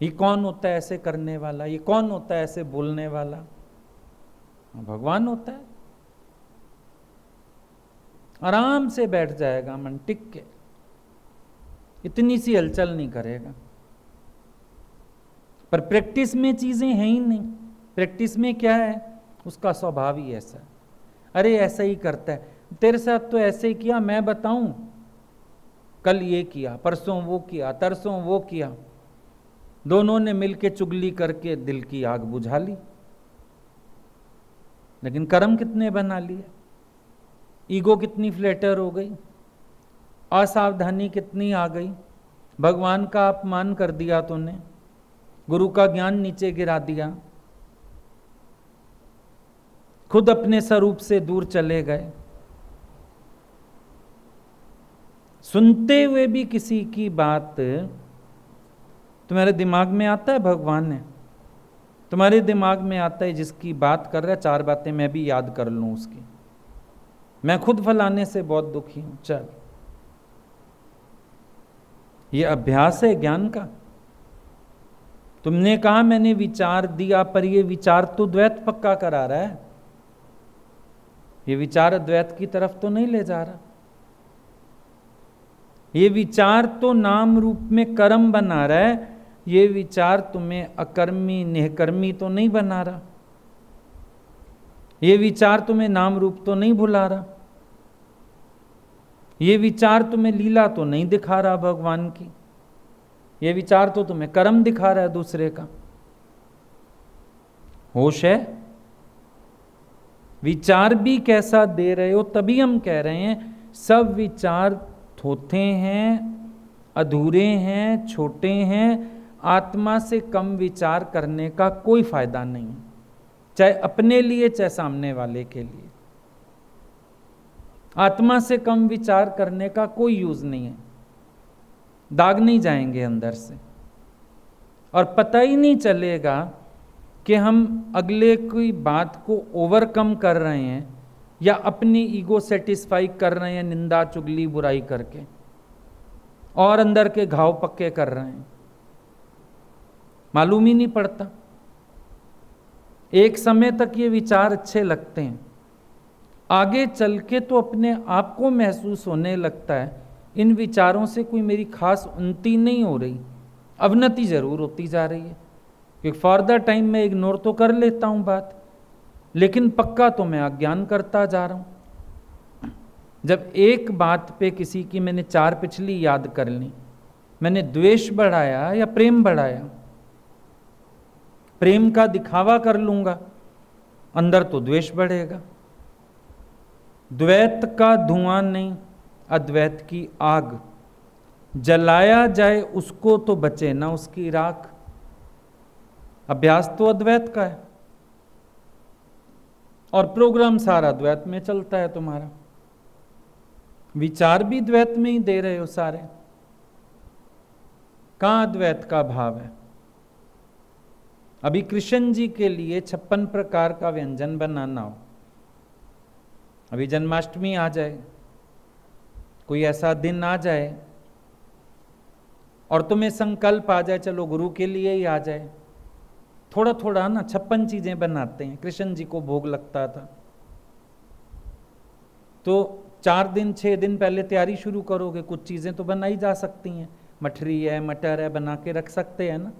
ये कौन होता है ऐसे करने वाला? ये कौन होता है ऐसे बोलने वाला? भगवान होता है। आराम से बैठ जाएगा मन टिक के, इतनी सी हलचल नहीं करेगा। पर प्रैक्टिस में चीजें हैं ही नहीं। प्रैक्टिस में क्या है? उसका स्वभाव ही ऐसा है। अरे ऐसा ही करता है, तेरे साथ तो ऐसे ही किया, मैं बताऊं, कल ये किया, परसों वो किया, तरसों वो किया। दोनों ने मिलके चुगली करके दिल की आग बुझा ली, लेकिन कर्म कितने बना लिए, ईगो कितनी फ्लेटर हो गई, असावधानी कितनी आ गई, भगवान का अपमान कर दिया तूने, गुरु का ज्ञान नीचे गिरा दिया, खुद अपने स्वरूप से दूर चले गए। सुनते हुए भी किसी की बात तुम्हारे दिमाग में आता है, भगवान ने तुम्हारे दिमाग में आता है जिसकी बात कर रहा है, चार बातें मैं भी याद कर लूं उसकी, मैं खुद फलाने से बहुत दुखी हूं, चल। ये अभ्यास है ज्ञान का। तुमने कहा मैंने विचार दिया, पर ये विचार तो द्वैत पक्का करा रहा है, ये विचार अद्वैत की तरफ तो नहीं ले जा रहा, ये विचार तो नाम रूप में कर्म बना रहा है, ये विचार तुम्हें अकर्मी निहकर्मी तो नहीं बना रहा, ये विचार तुम्हें नाम रूप तो नहीं भुला रहा, ये विचार तुम्हें लीला तो नहीं दिखा रहा भगवान की, ये विचार तो तुम्हें कर्म दिखा रहा है दूसरे का। होश है? विचार भी कैसा दे रहे हो, तभी हम कह रहे हैं सब विचार थोथे हैं, अधूरे हैं, छोटे हैं, आत्मा से कम विचार करने का कोई फायदा नहीं, चाहे अपने लिए चाहे सामने वाले के लिए। आत्मा से कम विचार करने का कोई यूज नहीं है, दाग नहीं जाएंगे अंदर से, और पता ही नहीं चलेगा कि हम अगले की बात को ओवरकम कर रहे हैं या अपनी ईगो सेटिस्फाई कर रहे हैं निंदा चुगली बुराई करके, और अंदर के घाव पक्के कर रहे हैं, मालूम ही नहीं पड़ता। एक समय तक ये विचार अच्छे लगते हैं, आगे चल के तो अपने आप को महसूस होने लगता है इन विचारों से कोई मेरी खास उन्नति नहीं हो रही, अवनति जरूर होती जा रही है, क्योंकि फॉर द टाइम मैं इग्नोर तो कर लेता हूं बात, लेकिन पक्का तो मैं अज्ञान करता जा रहा हूं। जब एक बात पे किसी की मैंने चार पिछली याद कर ली, मैंने द्वेष बढ़ाया या प्रेम बढ़ाया, प्रेम का दिखावा कर लूंगा, अंदर तो द्वेष बढ़ेगा। द्वैत का धुआं नहीं, अद्वैत की आग, जलाया जाए उसको तो बचे ना उसकी राख। अभ्यास तो अद्वैत का है और प्रोग्राम सारा द्वैत में चलता है तुम्हारा, विचार भी द्वैत में ही दे रहे हो सारे। कहां अद्वैत का भाव है? अभी कृष्ण जी के लिए 56 प्रकार का व्यंजन बनाना हो, अभी जन्माष्टमी आ जाए, कोई ऐसा दिन आ जाए और तुम्हें संकल्प आ जाए चलो गुरु के लिए ही आ जाए, थोड़ा थोड़ा ना 56 चीजें बनाते हैं। कृष्ण जी को भोग लगता था तो 4 दिन 6 दिन पहले तैयारी शुरू करोगे, कुछ चीजें तो बनाई जा सकती हैं, मठरी है मटर है बना के रख सकते हैं ना,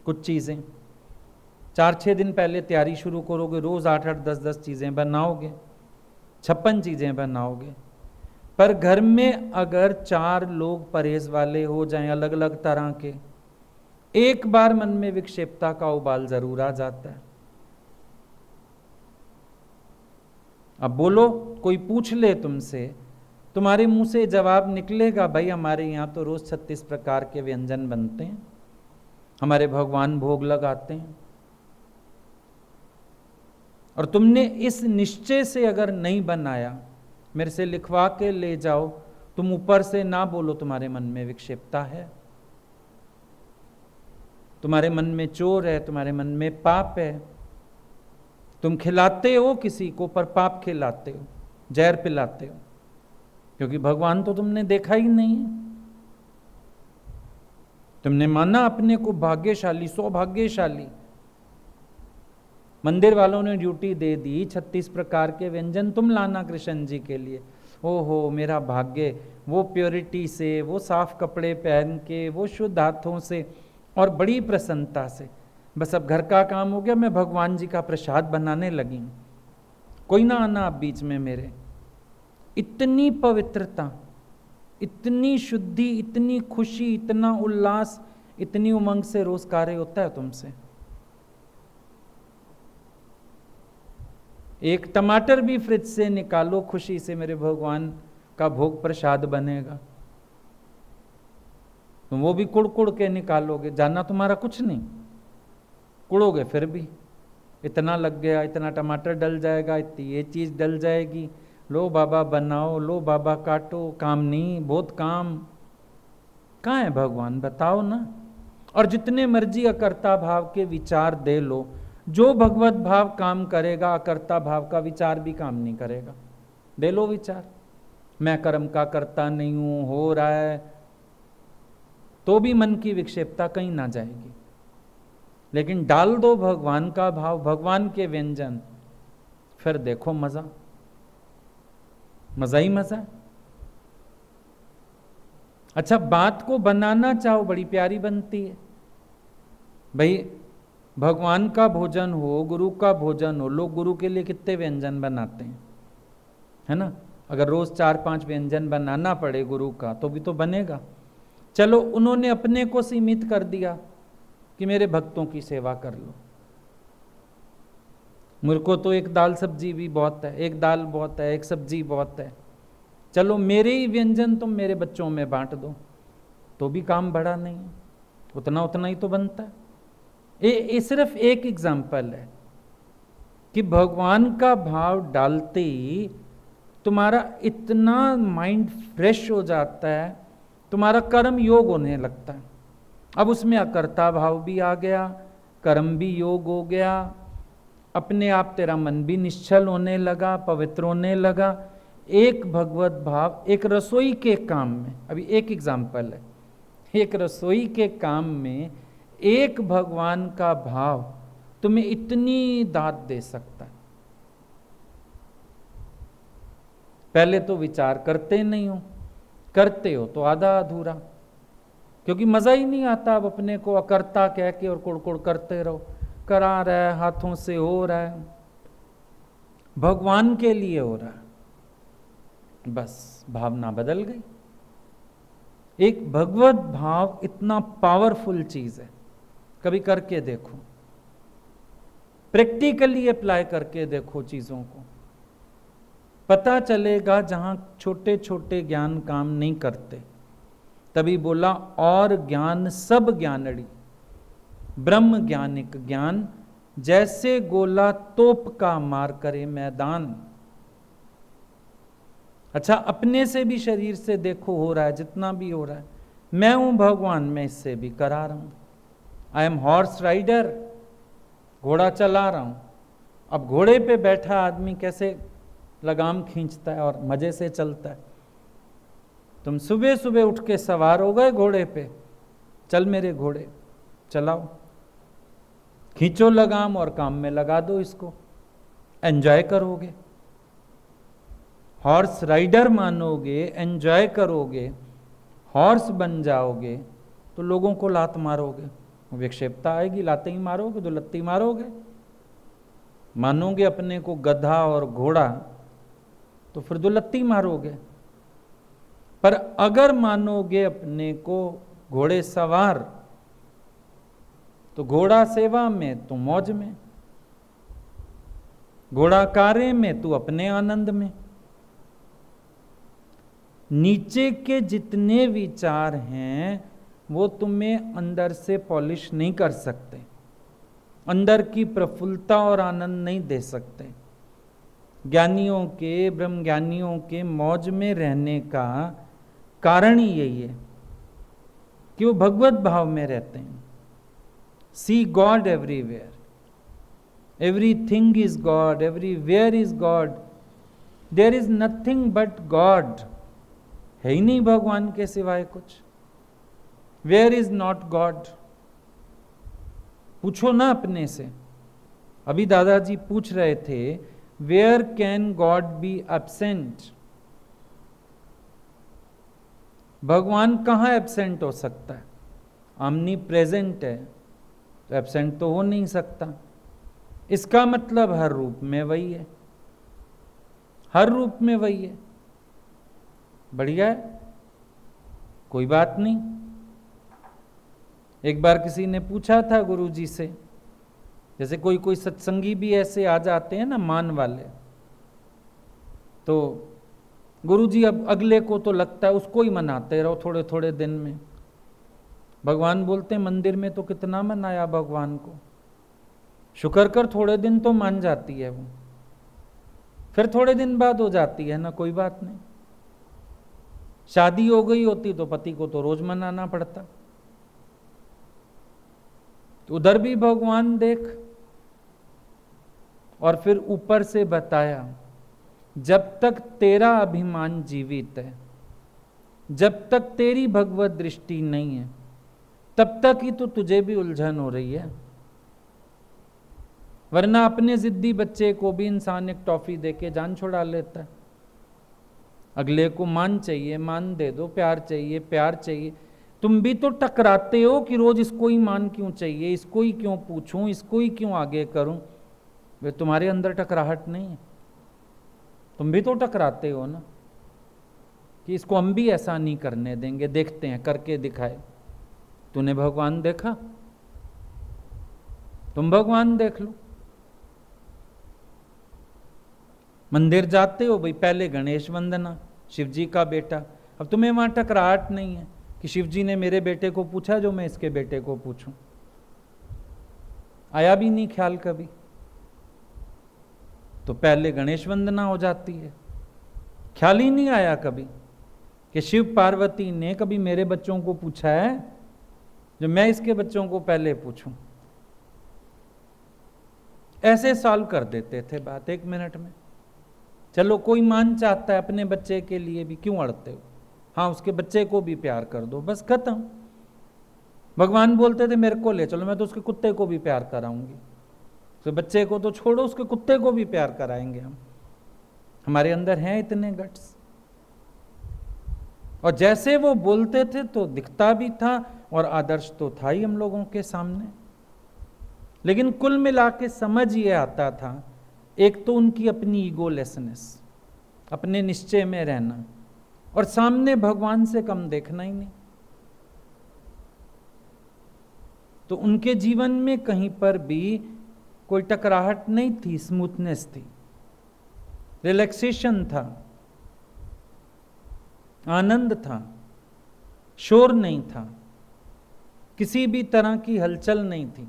कुछ चीजें 4-6 दिन पहले तैयारी शुरू करोगे, रोज 8-8 10-10 चीजें बनाओगे, 56 चीजें बनाओगे। पर घर में अगर 4 लोग परहेज वाले हो जाएं अलग अलग तरह के, एक बार मन में विक्षेपता का उबाल जरूर आ जाता है। अब बोलो, कोई पूछ ले तुमसे, तुम्हारे मुंह से जवाब निकलेगा भाई हमारे यहां तो रोज 36 प्रकार के व्यंजन बनते हैं, हमारे भगवान भोग लगाते हैं। और तुमने इस निश्चय से अगर नहीं बनाया, मेरे से लिखवा के ले जाओ, तुम ऊपर से ना बोलो तुम्हारे मन में विक्षेपता है, तुम्हारे मन में चोर है, तुम्हारे मन में पाप है, तुम खिलाते हो किसी को पर पाप खिलाते हो, जहर पिलाते हो, क्योंकि भगवान तो तुमने देखा ही नहीं है। तुमने माना अपने को भाग्यशाली, सौभाग्यशाली, मंदिर वालों ने ड्यूटी दे दी 36 प्रकार के व्यंजन तुम लाना कृष्ण जी के लिए। ओहो मेरा भाग्य, वो प्योरिटी से, वो साफ कपड़े पहन के, वो शुद्ध हाथों से और बड़ी प्रसन्नता से, बस अब घर का काम हो गया, मैं भगवान जी का प्रसाद बनाने लगी हूं, कोई ना आना आप बीच में मेरे। इतनी पवित्रता, इतनी शुद्धि, इतनी खुशी, इतना उल्लास, इतनी उमंग से रोज कार्य होता है तुमसे? एक टमाटर भी फ्रिज से निकालो खुशी से, मेरे भगवान का भोग प्रसाद बनेगा, तुम वो भी कुड़ कुड़ के निकालोगे, जानना तुम्हारा कुछ नहीं, कुड़ोगे फिर भी, इतना लग गया, इतना टमाटर डल जाएगा, इतनी ये चीज डल जाएगी, लो बाबा बनाओ, लो बाबा काटो, काम नहीं, बहुत काम। कहाँ है भगवान, बताओ ना। और जितने मर्जी अकर्ता भाव के विचार दे लो, जो भगवत भाव काम करेगा, अकर्ता भाव का विचार भी काम नहीं करेगा। दे लो विचार, मैं कर्म का करता नहीं हूं, हो रहा है, तो भी मन की विक्षेपता कहीं ना जाएगी। लेकिन डाल दो भगवान का भाव, भगवान के व्यंजन, फिर देखो मजा, मजा ही मजा। अच्छा, बात को बनाना चाहो बड़ी प्यारी बनती है भाई। भगवान का भोजन हो, गुरु का भोजन हो, लोग गुरु के लिए कितने व्यंजन बनाते हैं, है ना। अगर रोज 4-5 व्यंजन बनाना पड़े गुरु का तो भी तो बनेगा। चलो, उन्होंने अपने को सीमित कर दिया कि मेरे भक्तों की सेवा कर लो, मुझ को तो एक दाल सब्जी भी बहुत है, एक दाल बहुत है, एक सब्जी बहुत है, चलो मेरे ही व्यंजन तुम मेरे बच्चों में बांट दो, तो भी काम बड़ा नहीं है, उतना उतना ही तो बनता है। ये सिर्फ एक एग्जाम्पल है कि भगवान का भाव डालते ही तुम्हारा इतना माइंड फ्रेश हो जाता है, तुम्हारा कर्म योग होने लगता है। अब उसमें अकर्ता भाव भी आ गया, कर्म भी योग हो गया, अपने आप तेरा मन भी निश्चल होने लगा, पवित्र होने लगा। एक भगवत भाव, एक रसोई के काम में, अभी एक एग्जाम्पल है, एक रसोई के काम में एक भगवान का भाव तुम्हें इतनी दाद दे सकता है। पहले तो विचार करते नहीं हो, करते हो तो आधा अधूरा, क्योंकि मजा ही नहीं आता। अब अपने को अकर्ता कह के और कुड़कुड़ करते रहो, करा रहा है, हाथों से हो रहा है, भगवान के लिए हो रहा है, बस भावना बदल गई। एक भगवत भाव इतना पावरफुल चीज है, कभी करके देखो, प्रैक्टिकली अप्लाई करके देखो चीजों को, पता चलेगा। जहां छोटे छोटे ज्ञान काम नहीं करते, तभी बोला और ज्ञान सब ज्ञानड़ी, ब्रह्म ज्ञानिक ज्ञान जैसे गोला तोप का मार करे मैदान। अच्छा, अपने से भी शरीर से देखो हो रहा है, जितना भी हो रहा है, मैं हूं भगवान, मैं इससे भी करा रहा हूं। आई एम हॉर्स राइडर, घोड़ा चला रहा हूं। अब घोड़े पे बैठा आदमी कैसे लगाम खींचता है और मजे से चलता है। तुम सुबह सुबह उठ के सवार हो गए घोड़े पे, चल मेरे घोड़े, चलाओ, खींचो लगाम और काम में लगा दो इसको, एंजॉय करोगे। हॉर्स राइडर मानोगे, एंजॉय करोगे, हॉर्स बन जाओगे, तो लोगों को लात मारोगे, विक्षेपता आएगी, लाते ही मारोगे, तो लत्ती मारोगे। मानोगे अपने को गधा और घोड़ा, तो फिर दो लत्ती मारोगे। पर अगर मानोगे अपने को घोड़े सवार, तो घोड़ा सेवा में तू मौज में, घोड़ा कार्य में तू अपने आनंद में। नीचे के जितने विचार हैं वो तुम्हें अंदर से पॉलिश नहीं कर सकते, अंदर की प्रफुल्लता और आनंद नहीं दे सकते। ज्ञानियों के, ब्रह्म ज्ञानियों के मौज में रहने का कारण ही यही है कि वो भगवत भाव में रहते हैं। See God everywhere, everything is God, everywhere is God, there is nothing but God. है ही नहीं भगवान के सिवाय कुछ। वेयर इज नॉट गॉड, पूछो ना अपने से। अभी दादाजी पूछ रहे थे, where can God be absent, भगवान कहां एब्सेंट हो सकता है? आमनी प्रेजेंट है, तो एब्सेंट तो हो नहीं सकता। इसका मतलब हर रूप में वही है, हर रूप में वही है। बढ़िया है, कोई बात नहीं। एक बार किसी ने पूछा था गुरुजी से, जैसे कोई कोई सत्संगी भी ऐसे आ जाते हैं ना मान वाले, तो गुरुजी अब अगले को तो लगता है उसको ही मनाते रहो थोड़े थोड़े दिन में। भगवान बोलते हैं मंदिर में तो कितना मनाया भगवान को, शुक्र कर थोड़े दिन तो मान जाती है वो, फिर थोड़े दिन बाद हो जाती है ना, कोई बात नहीं। शादी हो गई होती तो पति को तो रोज मनाना पड़ता। तो उधर भी भगवान देख, और फिर ऊपर से बताया जब तक तेरा अभिमान जीवित है, जब तक तेरी भगवत दृष्टि नहीं है, तब तक ही तो तुझे भी उलझन हो रही है। वरना अपने जिद्दी बच्चे को भी इंसान एक टॉफी देके जान छुड़ा लेता है। अगले को मान चाहिए, मान दे दो, प्यार चाहिए, प्यार चाहिए। तुम भी तो टकराते हो कि रोज इसको ही मान क्यों चाहिए, इसको ही क्यों पूछूं, इसको ही क्यों आगे करूं। वे तुम्हारे अंदर टकराहट नहीं है, तुम भी तो टकराते हो ना कि इसको हम भी ऐसा नहीं करने देंगे, देखते हैं करके दिखाए। तूने भगवान देखा, तुम भगवान देख लो। मंदिर जाते हो भाई, पहले गणेश वंदना, शिव जी का बेटा। अब तुम्हें वहां टकराहट नहीं है कि शिव जी ने मेरे बेटे को पूछा जो मैं इसके बेटे को पूछूं, आया भी नहीं ख्याल कभी। तो पहले गणेश वंदना हो जाती है, ख्याल ही नहीं आया कभी कि शिव पार्वती ने कभी मेरे बच्चों को पूछा है जो मैं इसके बच्चों को पहले पूछूं। ऐसे सॉल्व कर देते थे बात 1 मिनट में। चलो कोई मान चाहता है अपने बच्चे के लिए भी, क्यों अड़ते हो, हाँ उसके बच्चे को भी प्यार कर दो, बस खत्म। भगवान बोलते थे मेरे को ले चलो, मैं तो उसके कुत्ते को भी प्यार कराऊंगी। तो बच्चे को तो छोड़ो, उसके कुत्ते को भी प्यार कराएंगे हम। हमारे अंदर हैं इतने गट्स। और जैसे वो बोलते थे तो दिखता भी था और आदर्श तो था ही हम लोगों के सामने। लेकिन कुल मिला के समझ ये आता था, एक तो उनकी अपनी ईगोलेसनेस, अपने निश्चय में रहना, और सामने भगवान से कम देखना ही नहीं। तो उनके जीवन में कहीं पर भी कोई टकराहट नहीं थी, स्मूथनेस थी, रिलैक्सेशन था, आनंद था, शोर नहीं था, किसी भी तरह की हलचल नहीं थी।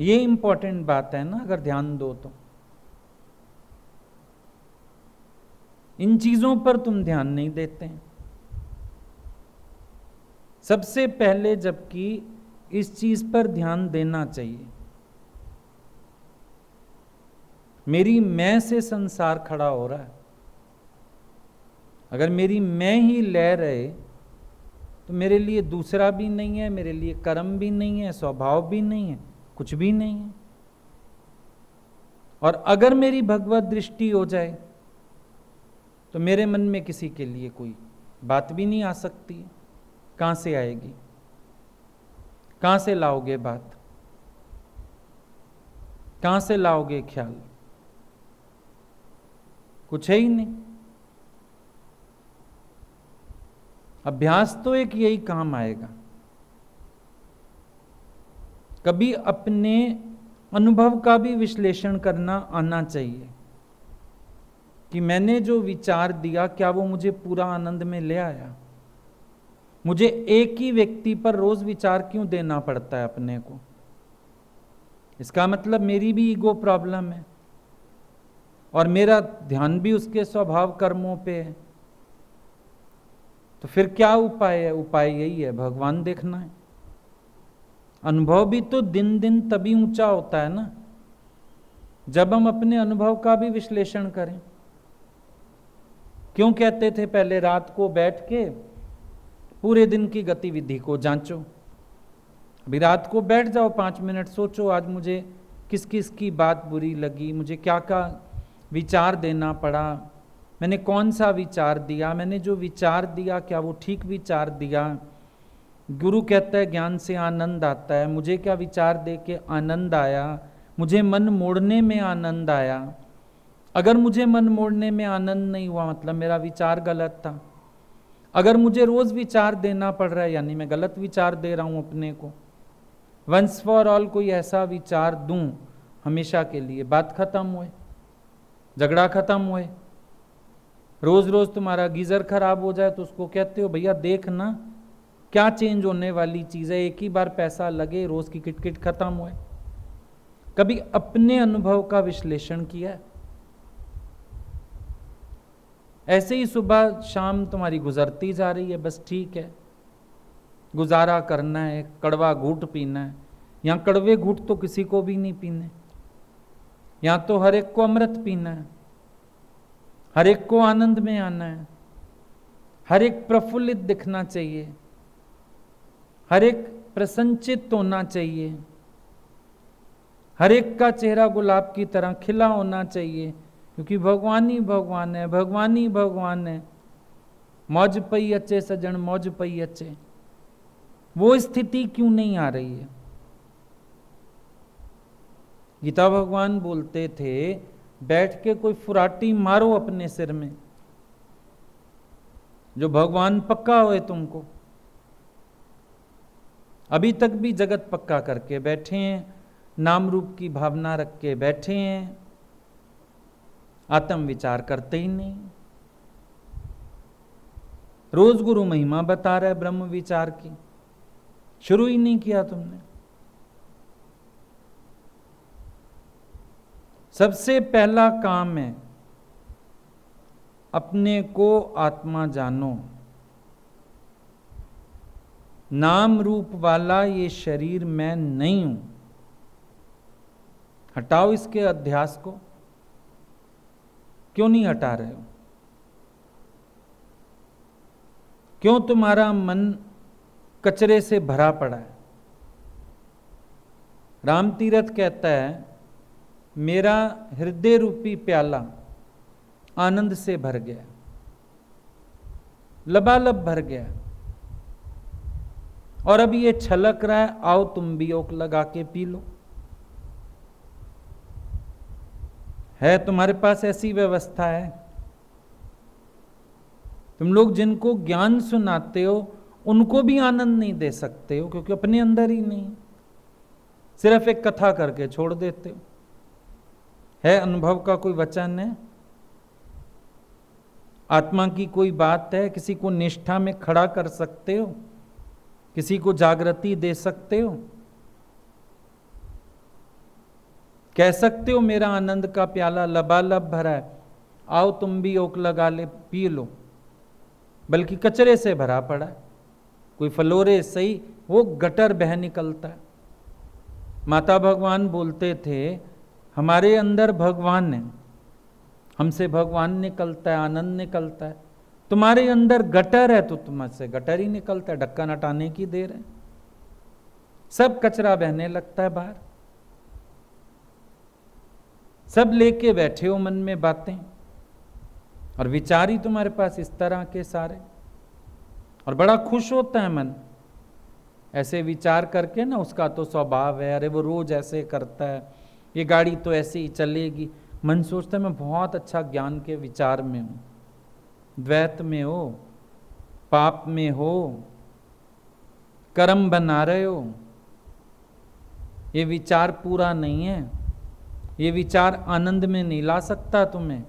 ये इंपॉर्टेंट बात है ना, अगर ध्यान दो तो। इन चीजों पर तुम ध्यान नहीं देते हैं सबसे पहले, जबकि इस चीज पर ध्यान देना चाहिए। मेरी मैं से संसार खड़ा हो रहा है। अगर मेरी मैं ही ले रहे तो मेरे लिए दूसरा भी नहीं है, मेरे लिए कर्म भी नहीं है, स्वभाव भी नहीं है, कुछ भी नहीं है। और अगर मेरी भगवत दृष्टि हो जाए तो मेरे मन में किसी के लिए कोई बात भी नहीं आ सकती। कहां से आएगी, कहां से लाओगे बात, कहां से लाओगे ख्याल, कुछ है ही नहीं। अभ्यास तो एक यही काम आएगा। कभी अपने अनुभव का भी विश्लेषण करना आना चाहिए कि मैंने जो विचार दिया क्या वो मुझे पूरा आनंद में ले आया। मुझे एक ही व्यक्ति पर रोज विचार क्यों देना पड़ता है अपने को। इसका मतलब मेरी भी ईगो प्रॉब्लम है और मेरा ध्यान भी उसके स्वभाव कर्मों पे है। तो फिर क्या उपाय है? उपाय यही है, भगवान देखना है। अनुभव भी तो दिन दिन तभी ऊंचा होता है ना जब हम अपने अनुभव का भी विश्लेषण करें। क्यों कहते थे पहले रात को बैठ के पूरे दिन की गतिविधि को जांचो। अभी रात को बैठ जाओ, 5 मिनट सोचो, आज मुझे किस किस की बात बुरी लगी, मुझे क्या क्या विचार देना पड़ा, मैंने कौन सा विचार दिया, मैंने जो विचार दिया क्या वो ठीक विचार दिया। गुरु कहता है ज्ञान से आनंद आता है, मुझे क्या विचार दे के आनंद आया, मुझे मन मोड़ने में आनंद आया। अगर मुझे मन मोड़ने में आनंद नहीं हुआ मतलब मेरा विचार गलत था। अगर मुझे रोज विचार देना पड़ रहा है यानी मैं गलत विचार दे रहा हूं अपने को। वंस फॉर ऑल कोई ऐसा विचार दूं हमेशा के लिए, बात खत्म हुए, झगड़ा खत्म हुए। रोज रोज तुम्हारा गीजर खराब हो जाए तो उसको कहते हो भैया देख ना क्या चेंज होने वाली चीज है, एक ही बार पैसा लगे, रोज की किटकिट खत्म हुए। कभी अपने अनुभव का विश्लेषण किया? ऐसे ही सुबह शाम तुम्हारी गुजरती जा रही है, बस ठीक है, गुजारा करना है, कड़वा घूंट पीना है। यहां कड़वे घूंट तो किसी को भी नहीं पीने, यहां तो हर एक को अमृत पीना है, हर एक को आनंद में आना है, हर एक प्रफुल्लित दिखना चाहिए, हर एक प्रसन्नचित्त होना चाहिए, हर एक का चेहरा गुलाब की तरह खिला होना चाहिए, क्योंकि भगवान ही भगवान है, भगवान ही भगवान है। मौज पई अचे सजन मौज पई अचे, वो स्थिति क्यों नहीं आ रही है? गीता भगवान बोलते थे बैठ के कोई फुराटी मारो अपने सिर में, जो भगवान पक्का होए तुमको। अभी तक भी जगत पक्का करके बैठे हैं, नाम रूप की भावना रख के बैठे हैं, आत्म विचार करते ही नहीं। रोज गुरु महिमा बता रहा है ब्रह्म विचार की, शुरू ही नहीं किया तुमने। सबसे पहला काम है अपने को आत्मा जानो। नाम रूप वाला ये शरीर मैं नहीं हूं, हटाओ इसके अध्यास को। क्यों नहीं हटा रहे हो? क्यों तुम्हारा मन कचरे से भरा पड़ा है? राम तीरथ कहता है मेरा हृदय रूपी प्याला आनंद से भर गया, लबालब भर गया, और अब ये छलक रहा है, आओ तुम भी ओक लगा के पी लो। है तुम्हारे पास ऐसी व्यवस्था है? तुम लोग जिनको ज्ञान सुनाते हो उनको भी आनंद नहीं दे सकते हो, क्योंकि अपने अंदर ही नहीं, सिर्फ एक कथा करके छोड़ देते हो। है अनुभव का कोई वचन है? आत्मा की कोई बात है? किसी को निष्ठा में खड़ा कर सकते हो? किसी को जागृति दे सकते हो? कह सकते हो मेरा आनंद का प्याला लबालब भरा है, आओ तुम भी ओक लगा ले पी लो? बल्कि कचरे से भरा पड़ा है। कोई फलोरे सही, वो गटर बह निकलता है। माता भगवान बोलते थे हमारे अंदर भगवान है, हमसे भगवान निकलता है, आनंद निकलता है। तुम्हारे अंदर गटर है तो तुमसे गटर ही निकलता है, ढक्कन हटाने की देर है, सब कचरा बहने लगता है बाहर। सब लेके बैठे हो मन में बातें, और विचार ही तुम्हारे पास इस तरह के सारे, और बड़ा खुश होता है मन ऐसे विचार करके ना। उसका तो स्वभाव है, अरे वो रोज ऐसे करता है, ये गाड़ी तो ऐसे ही चलेगी। मन सोचता है मैं बहुत अच्छा ज्ञान के विचार में हूं, द्वैत में हो, पाप में हो, कर्म बना रहे हो, ये विचार पूरा नहीं है, ये विचार आनंद में नहीं ला सकता तुम्हें,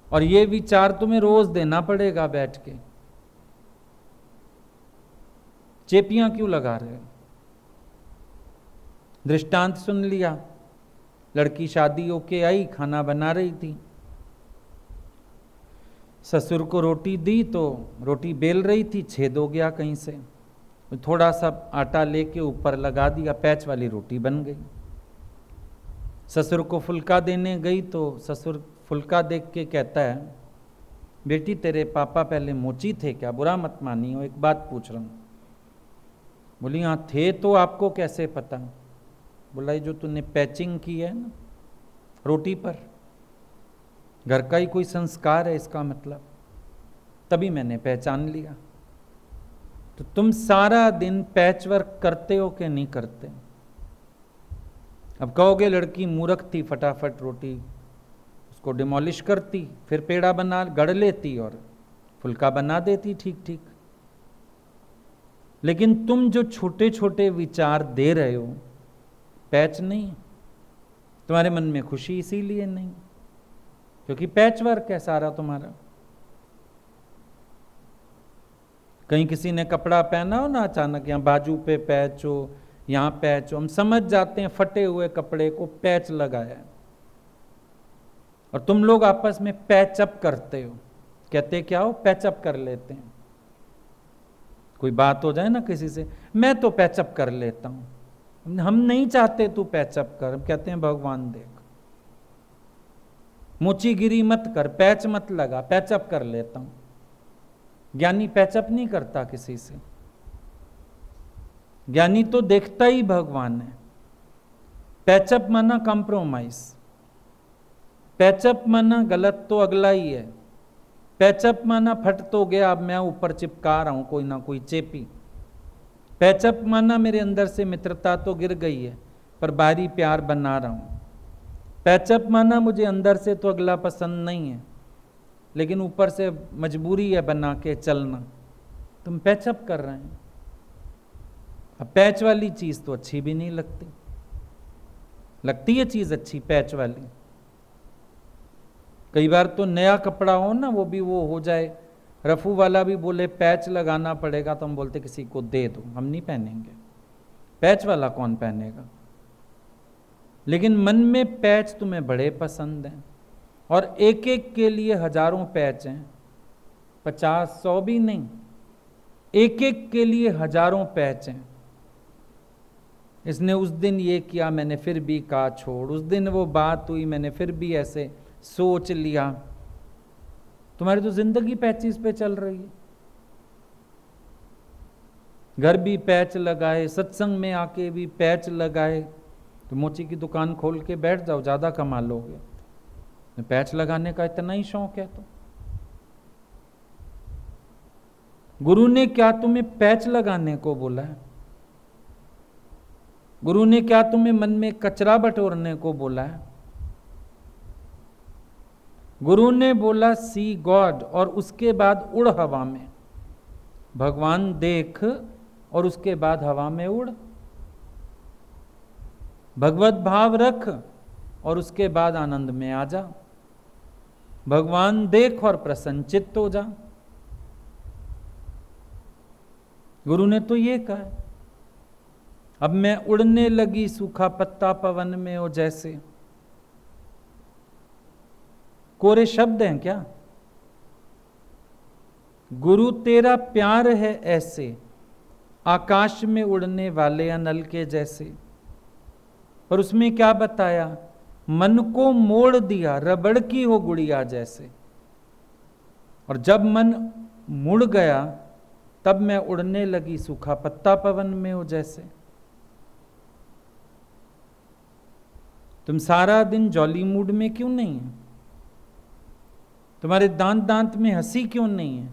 और ये विचार तुम्हें रोज देना पड़ेगा बैठ के। चेपियां क्यों लगा रहे हो? दृष्टांत सुन लिया, लड़की शादी होके आई, खाना बना रही थी, ससुर को रोटी दी तो रोटी बेल रही थी, छेद हो गया कहीं से, थोड़ा सा आटा लेके ऊपर लगा दिया, पैच वाली रोटी बन गई। ससुर को फुल्का देने गई तो ससुर फुल्का देख के कहता है बेटी तेरे पापा पहले मोची थे क्या? बुरा मत मानियो, एक बात पूछ रहा हूं। बोली हाँ थे, तो आपको कैसे पता? बोला जो तूने पैचिंग की है ना रोटी पर, घर का ही कोई संस्कार है इसका मतलब, तभी मैंने पहचान लिया। तो तुम सारा दिन पैच वर्क करते हो कि नहीं करते? अब कहोगे लड़की मूर्ख थी, फटाफट रोटी उसको डिमोलिश करती, फिर पेड़ा बना गढ़ लेती और फुल्का बना देती ठीक ठीक। लेकिन तुम जो छोटे छोटे विचार दे रहे हो, पैच नहीं, तुम्हारे मन में खुशी इसीलिए नहीं क्योंकि पैच वर्क है सारा तुम्हारा। कहीं किसी ने कपड़ा पहना हो ना, अचानक यहाँ बाजू पे पैच हो, यहाँ पैच हो, हम समझ जाते हैं फटे हुए कपड़े को पैच लगाया है। और तुम लोग आपस में पैचअप करते हो, कहते क्या हो, पैचअप कर लेते हैं। कोई बात हो जाए ना किसी से, मैं तो पैचअप कर लेता हूं। हम नहीं चाहते तू पैचअप कर, हम कहते हैं भगवान देख, मोचीगिरी मत कर, पैच मत लगा, पैचअप कर लेता हूं। ज्ञानी पैचअप नहीं करता किसी से, ज्ञानी तो देखता ही भगवान है। पैचअप माना कॉम्प्रोमाइज, पैचअप माना गलत तो अगला ही है, पैचअप माना फट तो गया, अब मैं ऊपर चिपका रहा हूं कोई ना कोई चेपी। पैचअप माना मेरे अंदर से मित्रता तो गिर गई है पर बाहरी प्यार बना रहा हूं। पैचअप माना मुझे अंदर से तो अगला पसंद नहीं है लेकिन ऊपर से मजबूरी है बना के चलना। तुम पैचअप कर रहे हैं। अब पैच वाली चीज तो अच्छी भी नहीं लगती, लगती है चीज अच्छी पैच वाली। कई बार तो नया कपड़ा हो ना, वो भी वो हो जाए, रफू वाला भी बोले पैच लगाना पड़ेगा, तो हम बोलते किसी को दे दो, हम नहीं पहनेंगे, पैच वाला कौन पहनेगा। लेकिन मन में पैच तुम्हें बड़े पसंद हैं और एक एक के लिए हजारों पैच हैं, 50-100 भी नहीं, एक एक के लिए हजारों पैच हैं। इसने उस दिन ये किया, मैंने फिर भी कहा छोड़, उस दिन वो बात हुई, मैंने फिर भी ऐसे सोच लिया। तुम्हारी तो जिंदगी पैचिस पे चल रही है। घर भी पैच लगाए, सत्संग में आके भी पैच लगाए, तो मोची की दुकान खोल के बैठ जाओ, ज्यादा कमा लोगे। पैच लगाने का इतना ही शौक है तो गुरु ने क्या तुम्हें पैच लगाने को बोला है? गुरु ने क्या तुम्हें मन में कचरा बटोरने को बोला है? गुरु ने बोला सी गॉड, और उसके बाद उड़ हवा में, भगवान देख और उसके बाद हवा में उड़। भगवत भाव रख और उसके बाद आनंद में आ जा। भगवान देख और प्रसन्नचित्त हो जा। गुरु ने तो ये कहा। अब मैं उड़ने लगी सूखा पत्ता पवन में हो जैसे, कोरे शब्द हैं क्या? गुरु तेरा प्यार है ऐसे, आकाश में उड़ने वाले अनल के जैसे। पर उसमें क्या बताया? मन को मोड़ दिया रबड़ की हो गुड़िया जैसे। और जब मन मुड़ गया तब मैं उड़ने लगी सूखा पत्ता पवन में हो जैसे। तुम सारा दिन जॉली मूड में क्यों नहीं है? तुम्हारे दांत दांत में हंसी क्यों नहीं है?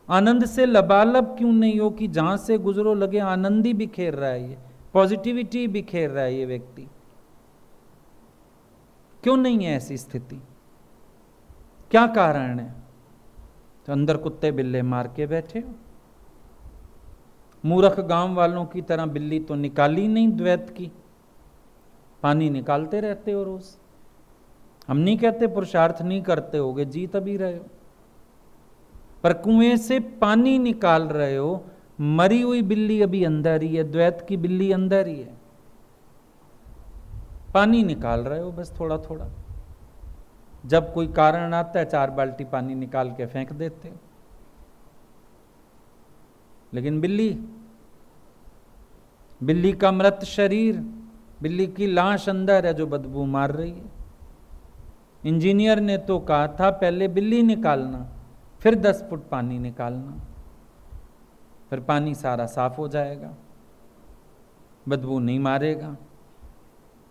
आनंद से लबालब क्यों नहीं हो कि जहां से गुजरो लगे आनंद ही बिखेर रहा है, ये पॉजिटिविटी बिखेर रहा है ये व्यक्ति? क्यों नहीं है ऐसी स्थिति? क्या कारण है? तो अंदर कुत्ते बिल्ले मार के बैठे हो। मूर्ख गांव वालों की तरह बिल्ली तो निकाली नहीं द्वैत की, पानी निकालते रहते हो रोज। हम नहीं कहते पुरुषार्थ नहीं करते होगे, जी तभी रहे हो, पर कुएं से पानी निकाल रहे हो। मरी हुई बिल्ली अभी अंदर ही है, द्वैत की बिल्ली अंदर ही है, पानी निकाल रहे हो बस थोड़ा थोड़ा। जब कोई कारण आता है 4 बाल्टी पानी निकाल के फेंक देते हो। लेकिन बिल्ली का मृत शरीर, बिल्ली की लाश अंदर है जो बदबू मार रही है। इंजीनियर ने तो कहा था पहले बिल्ली निकालना फिर 10 फुट पानी निकालना, फिर पानी सारा साफ हो जाएगा, बदबू नहीं मारेगा।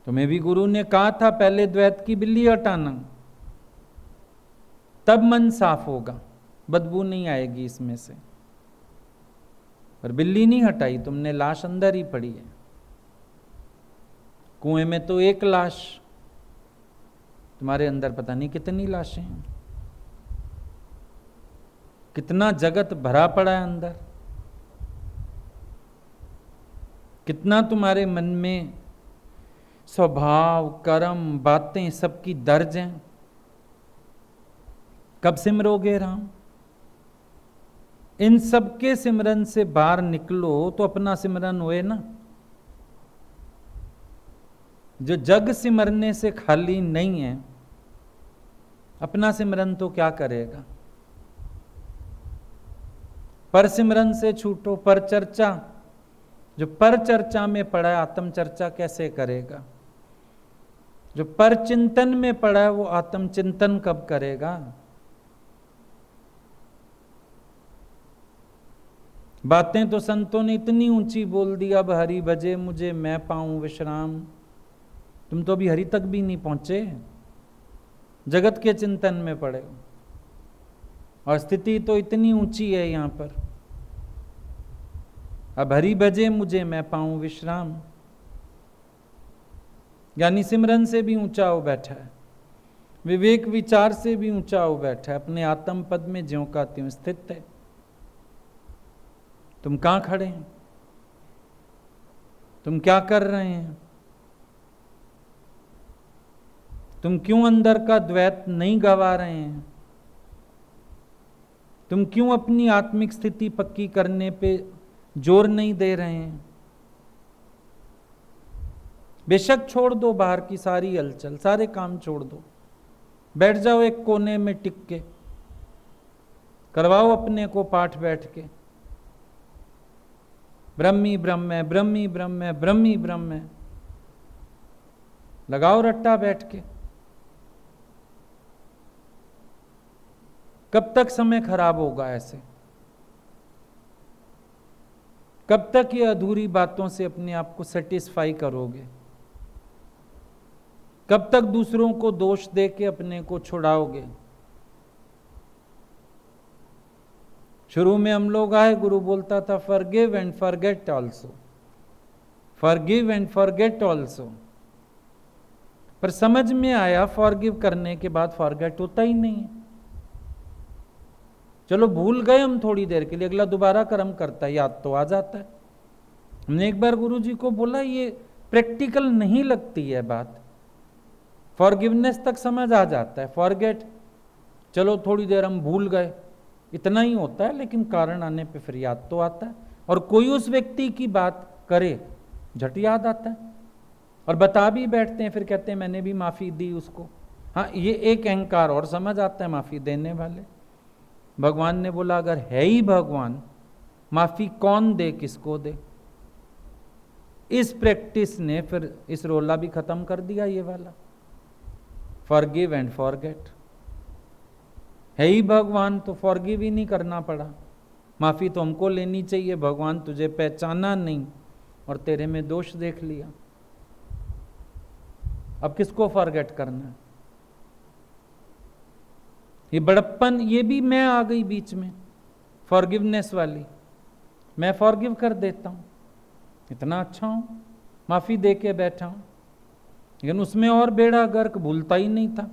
तुम्हें भी गुरु ने कहा था पहले द्वैत की बिल्ली हटाना, तब मन साफ होगा, बदबू नहीं आएगी इसमें से। पर बिल्ली नहीं हटाई तुमने, लाश अंदर ही पड़ी है। कुएं में तो एक लाश, तुम्हारे अंदर पता नहीं कितनी लाशें हैं। कितना जगत भरा पड़ा है अंदर, कितना तुम्हारे मन में स्वभाव, कर्म, बातें सबकी दर्ज हैं। कब सिमरोगे राम? इन सबके सिमरन से बाहर निकलो तो अपना सिमरन होए ना। जो जग सिमरने से खाली नहीं है, अपना सिमरन तो क्या करेगा? पर सिमरन से छूटो, पर चर्चा, जो पर चर्चा में पड़ा है आत्म चर्चा कैसे करेगा? जो पर चिंतन में पड़ा है वो आत्म चिंतन कब करेगा? बातें तो संतों ने इतनी ऊंची बोल दी, अब हरि भजे मुझे मैं पाऊं विश्राम। तुम तो अभी हरि तक भी नहीं पहुंचे, जगत के चिंतन में पड़े हो। और स्थिति तो इतनी ऊंची है यहां पर, अब हरि भजे मुझे मैं पाऊं विश्राम। यानी सिमरन से भी ऊंचा हो बैठा है, विवेक विचार से भी ऊंचा हो बैठा है, अपने आत्म पद में ज्यों का त्यों स्थित है। तुम कहां खड़े हैं? तुम क्या कर रहे हैं? तुम क्यों अंदर का द्वैत नहीं गवा रहे हैं? तुम क्यों अपनी आत्मिक स्थिति पक्की करने पे जोर नहीं दे रहे हैं? बेशक छोड़ दो बाहर की सारी हलचल, सारे काम छोड़ दो, बैठ जाओ एक कोने में टिक के, करवाओ अपने को पाठ बैठ के, ब्रह्मी ब्रह्म है, ब्रह्मी ब्रह्म है, ब्रह्मी ब्रह्म है, लगाओ रट्टा बैठ के। कब तक समय खराब होगा ऐसे? कब तक ये अधूरी बातों से अपने आप को सेटिस्फाई करोगे? कब तक दूसरों को दोष दे के अपने को छुड़ाओगे? शुरू में हम लोग आए, गुरु बोलता था forgive and forget also, forgive and forget also. पर समझ में आया फॉरगिव करने के बाद फॉरगेट होता ही नहीं है। चलो भूल गए हम थोड़ी देर के लिए, अगला दोबारा कर्म करता है, याद तो आ जाता है। हमने एक बार गुरु जी को बोला ये प्रैक्टिकल नहीं लगती है बात, फॉरगिवनेस तक समझ आ जाता है, फॉरगेट चलो थोड़ी देर हम भूल गए, इतना ही होता है, लेकिन कारण आने पे फिर याद तो आता है। और कोई उस व्यक्ति की बात करे झट याद आता है, और बता भी बैठते हैं, फिर कहते हैं मैंने भी माफी दी उसको। हाँ, ये एक अहंकार और समझ आता है माफी देने वाले। भगवान ने बोला अगर है ही भगवान, माफी कौन दे, किसको दे? इस प्रैक्टिस ने फिर इस रोला भी खत्म कर दिया, ये वाला फॉरगिव एंड फॉरगेट। है ही भगवान तो फॉरगिव ही नहीं करना पड़ा, माफी तो हमको लेनी चाहिए। भगवान तुझे पहचाना नहीं और तेरे में दोष देख लिया, अब किसको फॉरगेट करना है? ये बड़प्पन, ये भी मैं आ गई बीच में, फॉरगिवनेस वाली। मैं फॉरगिव कर देता हूं, इतना अच्छा हूं, माफी दे के बैठा हूं, लेकिन उसमें और बेड़ा गर्क भूलता ही नहीं था।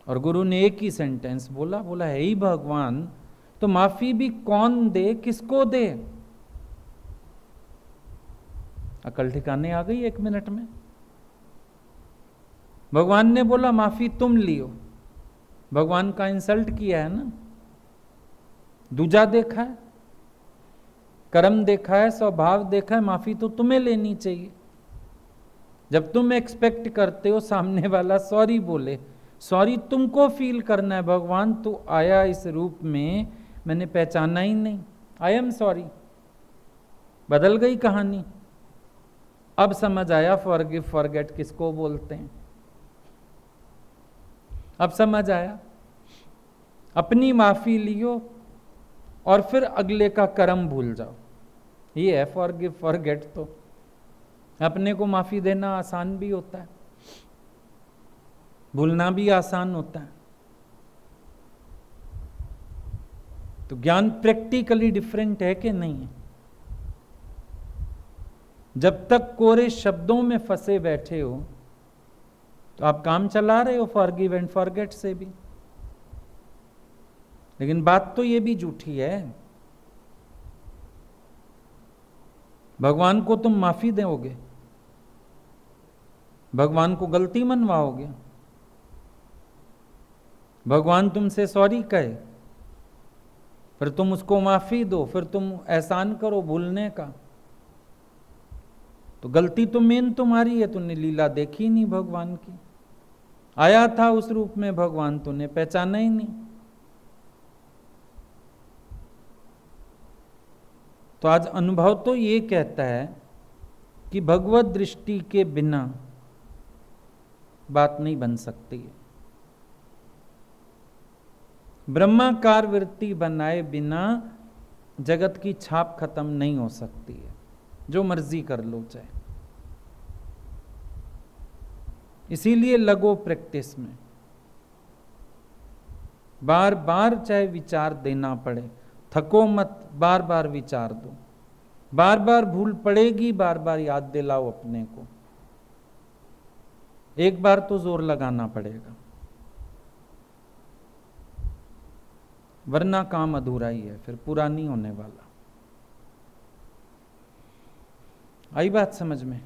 और गुरु ने एक ही सेंटेंस बोला, बोला है ही भगवान तो माफी भी कौन दे, किसको दे? अकल ठिकाने आ गई 1 मिनट में। भगवान ने बोला माफी तुम लियो, भगवान का इंसल्ट किया है ना। दूजा देखा है, कर्म देखा है, स्वभाव देखा है, माफी तो तुम्हें लेनी चाहिए। जब तुम एक्सपेक्ट करते हो सामने वाला सॉरी बोले, सॉरी तुमको फील करना है। भगवान तू आया इस रूप में, मैंने पहचाना ही नहीं, आई एम सॉरी। बदल गई कहानी। अब समझ आया फॉरगिव फॉरगेट किसको बोलते हैं। अब समझ आया, अपनी माफी लियो और फिर अगले का कर्म भूल जाओ, ये है फॉरगिव फॉरगेट। तो अपने को माफी देना आसान भी होता है, भूलना भी आसान होता है। तो ज्ञान प्रैक्टिकली डिफरेंट है कि नहीं है? जब तक कोरे शब्दों में फंसे बैठे हो तो आप काम चला रहे हो फॉरगिव एंड फॉरगेट से भी। लेकिन बात तो ये भी झूठी है। भगवान को तुम माफी दोगे, भगवान को गलती मनवाओगे, भगवान तुमसे सॉरी कहे, फिर तुम उसको माफी दो, फिर तुम एहसान करो भूलने का, तो गलती तो मेन तुम्हारी है। तूने लीला देखी नहीं भगवान की, आया था उस रूप में भगवान, तूने पहचाना ही नहीं। तो आज अनुभव तो ये कहता है कि भगवत दृष्टि के बिना बात नहीं बन सकती है। ब्रह्माकार वृत्ति बनाए बिना जगत की छाप खत्म नहीं हो सकती है, जो मर्जी कर लो चाहे। इसीलिए लगो प्रैक्टिस में, बार बार चाहे विचार देना पड़े, थको मत, बार बार विचार दो। बार बार भूल पड़ेगी, बार बार याद दिलाओ अपने को। एक बार तो जोर लगाना पड़ेगा, वरना काम अधूरा ही है, फिर पूरा नहीं होने वाला। आई बात समझ में?